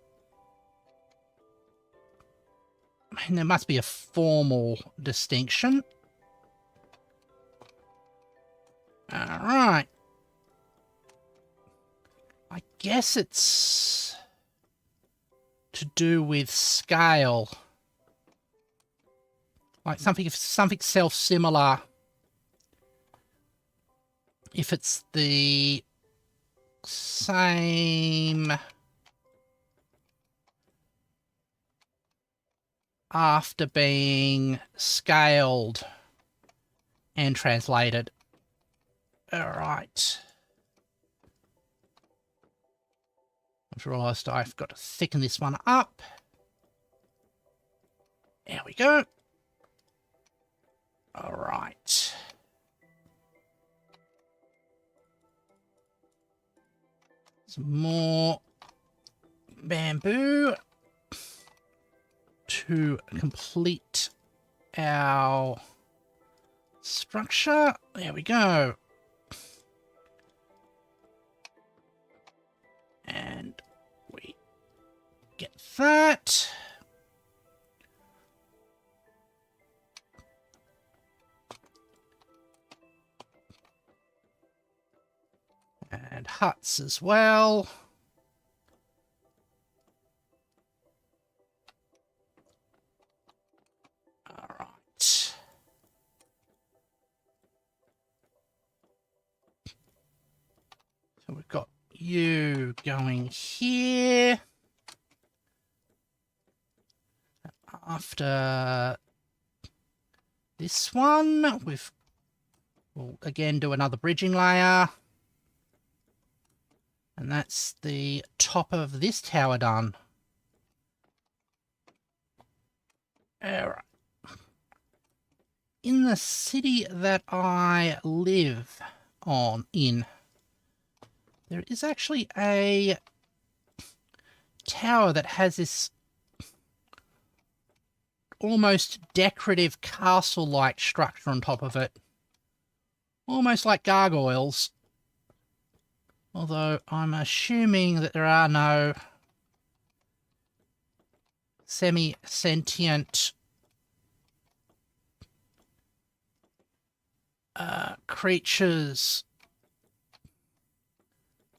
I mean, there must be a formal distinction. Alright. I guess it's to do with scale. Like something, if something's self-similar, if it's the same after being scaled and translated. Alright. I've realised I've got to thicken this one up. There we go. Alright. Some more bamboo to complete our structure. There we go. And we get that. And huts as well. All right. So we've got you going here. After this one, we'll again do another bridging layer. And that's the top of this tower done. Alright. In the city that I live in, there is actually a tower that has this almost decorative castle-like structure on top of it. Almost like gargoyles. Although I'm assuming that there are no semi-sentient creatures.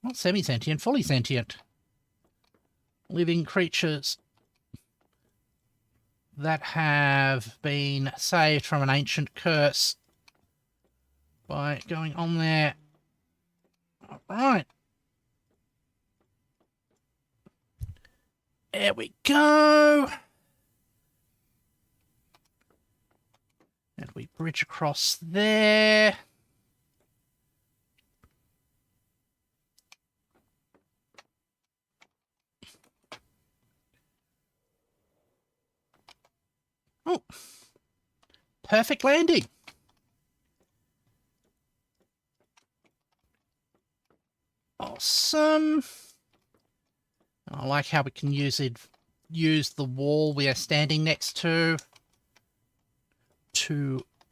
Not semi-sentient, fully sentient. Living creatures that have been saved from an ancient curse by going on there. Alright. There we go. And we bridge across there. Oh. Perfect landing. Awesome. I like how we can use the wall we are standing next to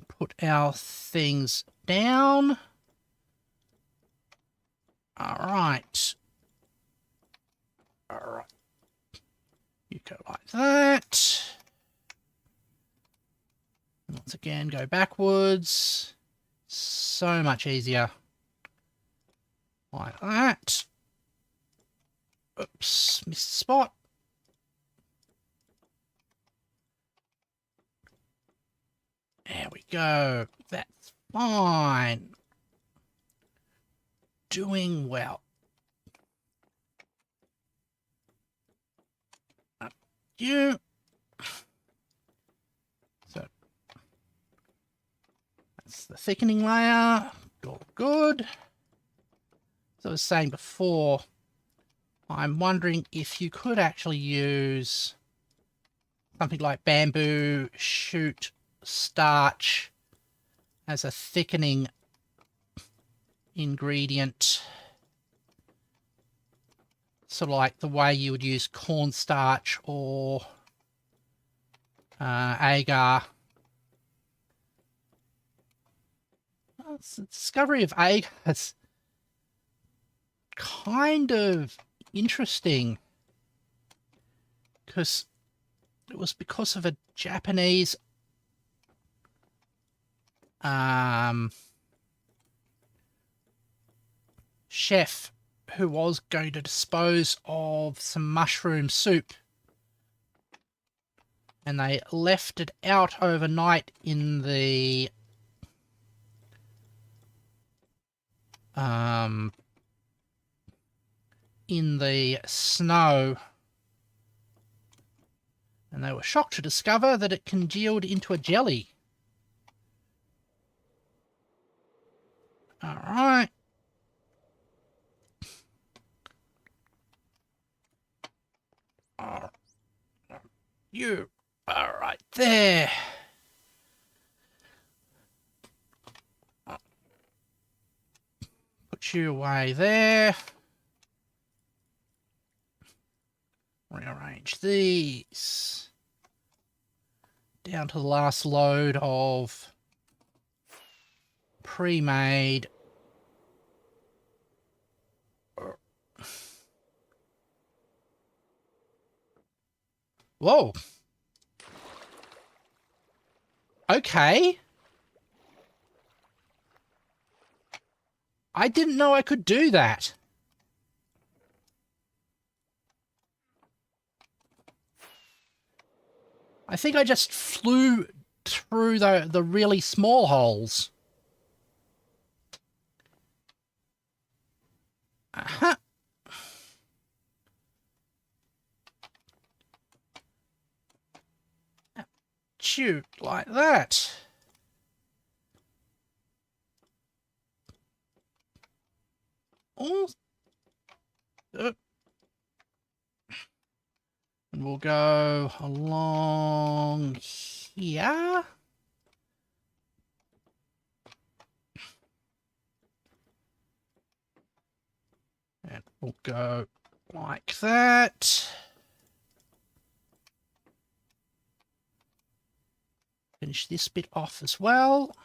put our things down. Alright. Alright. You go like that. Once again, go backwards. So much easier. Like that. Oops, missed the spot. There we go. That's fine. Doing well. Up you. So that's the thickening layer. All good. As I was saying before, I'm wondering if you could actually use something like bamboo shoot starch as a thickening ingredient. Sort of like the way you would use cornstarch or agar. Well, the discovery of agar is kind of interesting because it was because of a Japanese chef who was going to dispose of some mushroom soup, and they left it out overnight in the snow, and they were shocked to discover that it congealed into a jelly. All right. You are right there. Put you away there. Rearrange these down to the last load of pre-made. Whoa. Okay. I didn't know I could do that. I think I just flew through the really small holes. Uh-huh. Shoot, like that. Oh. And we'll go along here. And we'll go like that. Finish this bit off as well.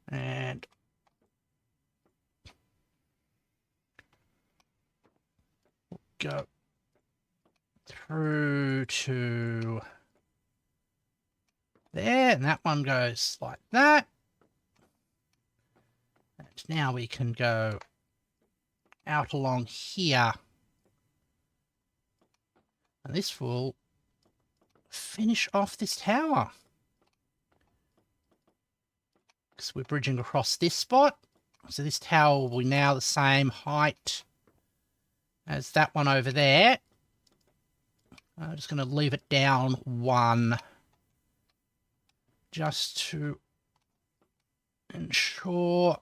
And we'll go through to there, and that one goes like that. And now we can go out along here. And this will finish off this tower. Because we're bridging across this spot. So this tower will be now the same height as that one over there. I'm just going to leave it down one. Just to ensure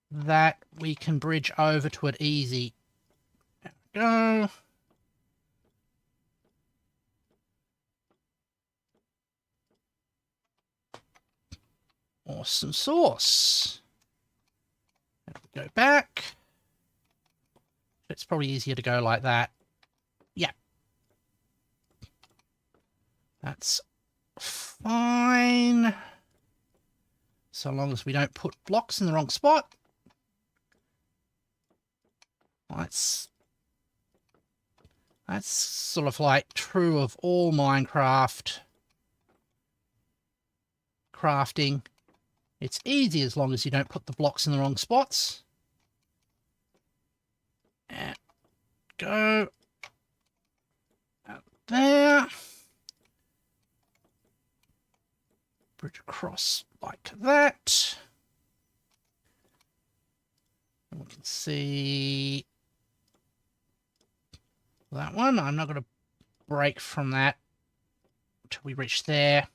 that we can bridge over to it easy. There we go. Awesome sauce. And we go back. It's probably easier to go like that. Yeah. That's fine. So long as we don't put blocks in the wrong spot. That's sort of like true of all Minecraft crafting. It's easy as long as you don't put the blocks in the wrong spots. And go out there. Bridge across like that. And we can see that one. I'm not going to break from that until we reach there.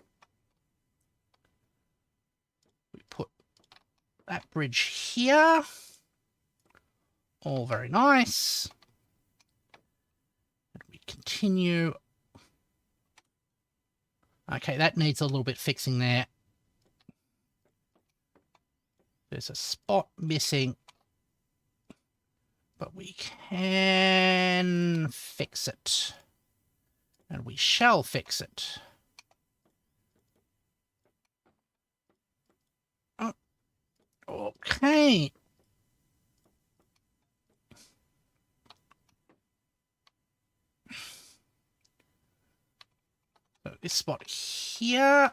We put that bridge here. All very nice. And we continue Okay, that needs a little bit fixing there. There's a spot missing, but we can fix it. And we shall fix it. Oh, okay. So this spot here.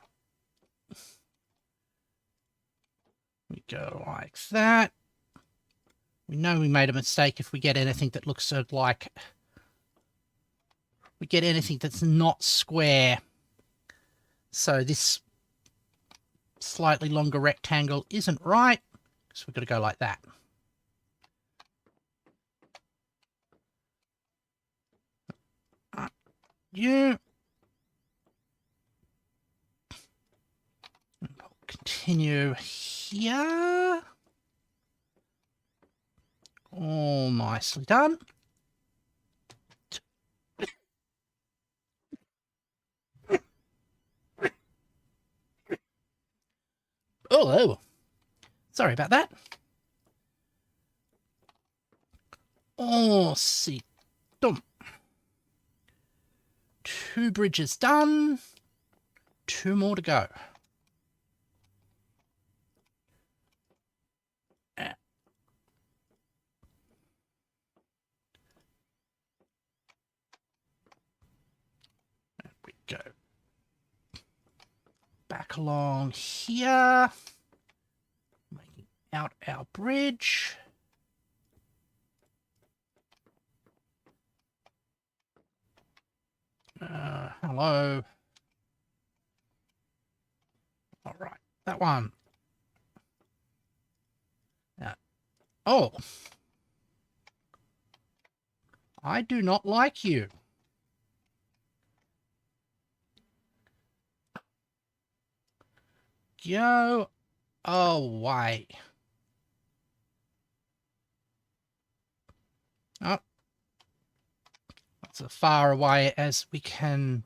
We go like that. We know we made a mistake if we get anything that looks like... We get anything that's not square. So this slightly longer rectangle isn't right. So we've got to go like that. You. I'll continue here. All nicely done. Oh, sorry about that. Oh, see. Done. 2 bridges done. 2 more to go. There we go. Back along here. Making out our bridge. Hello. All right, that one. Oh. I do not like you. Go away. Oh. That's as far away as we can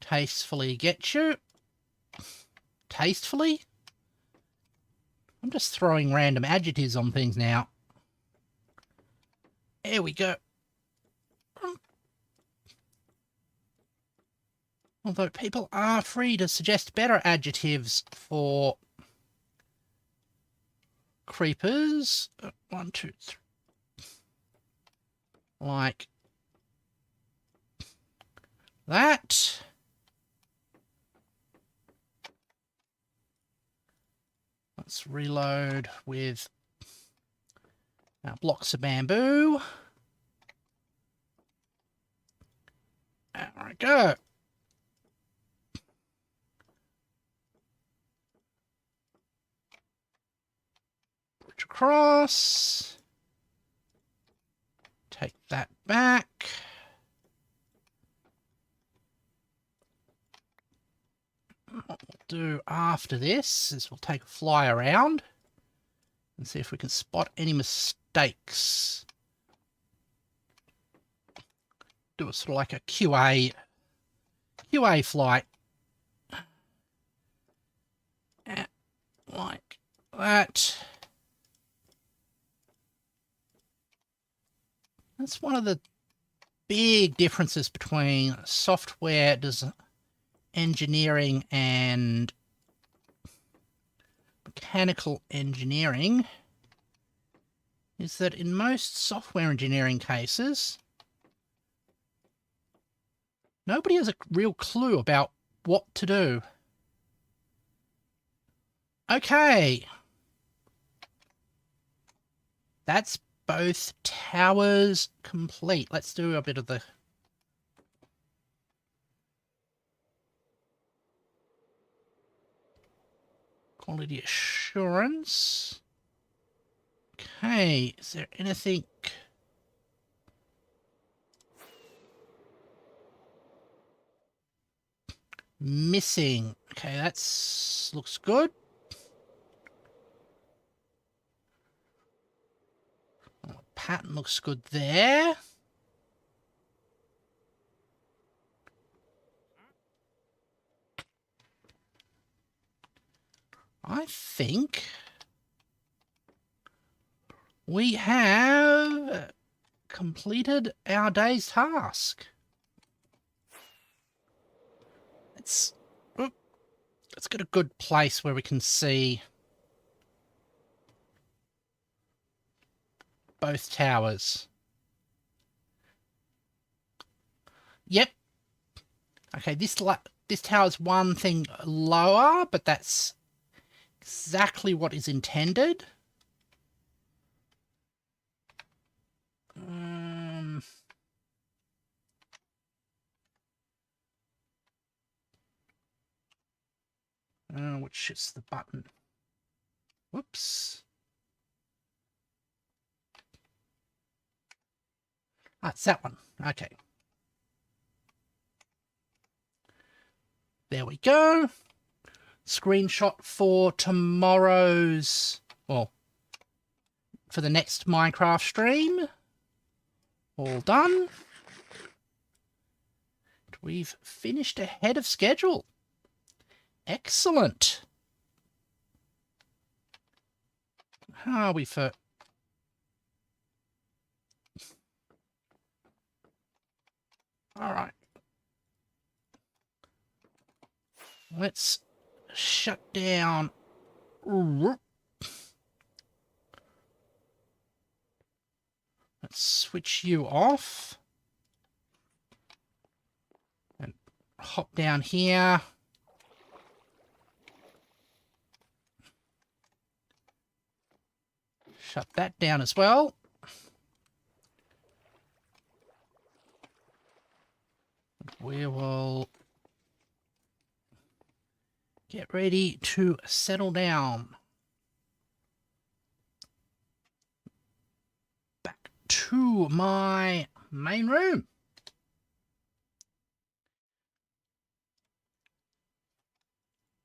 tastefully get you. Tastefully? I'm just throwing random adjectives on things now. There we go. Although people are free to suggest better adjectives for creepers. 1, 2, 3. Like that. Let's reload with our blocks of bamboo. There we go. Bridge across. Take that back. What we'll do after this is we'll take a fly around and see if we can spot any mistakes. Do a sort of like a QA flight. Like that. That's one of the big differences between software engineering and mechanical engineering, is that in most software engineering cases, nobody has a real clue about what to do. Okay. That's both towers complete. Let's do a bit of the quality assurance. Okay, is there anything missing? Okay, that's looks good. Pattern looks good there. I think we have completed our day's task. Let's get a good place where we can see both towers. Yep. Okay, this tower's one thing lower, but that's exactly what is intended. Which is the button? Whoops. Ah, it's that one. Okay. There we go. Screenshot for tomorrow's, well, for the next Minecraft stream. All done. We've finished ahead of schedule. Excellent. How are we for... All right. Let's shut down. Let's switch you off. And hop down here. Shut that down as well. We will get ready to settle down. Back to my main room.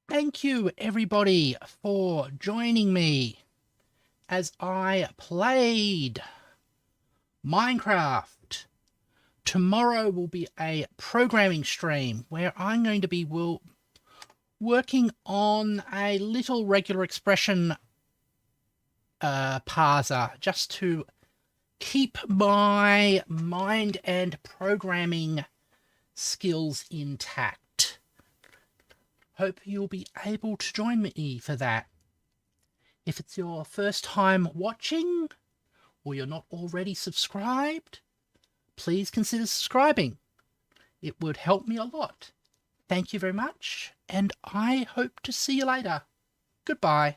Thank you, everybody, for joining me as I played Minecraft. Tomorrow will be a programming stream where I'm going to be working on a little regular expression parser just to keep my mind and programming skills intact. Hope you'll be able to join me for that. If it's your first time watching or you're not already subscribed, please consider subscribing. It would help me a lot. Thank you very much, and I hope to see you later. Goodbye.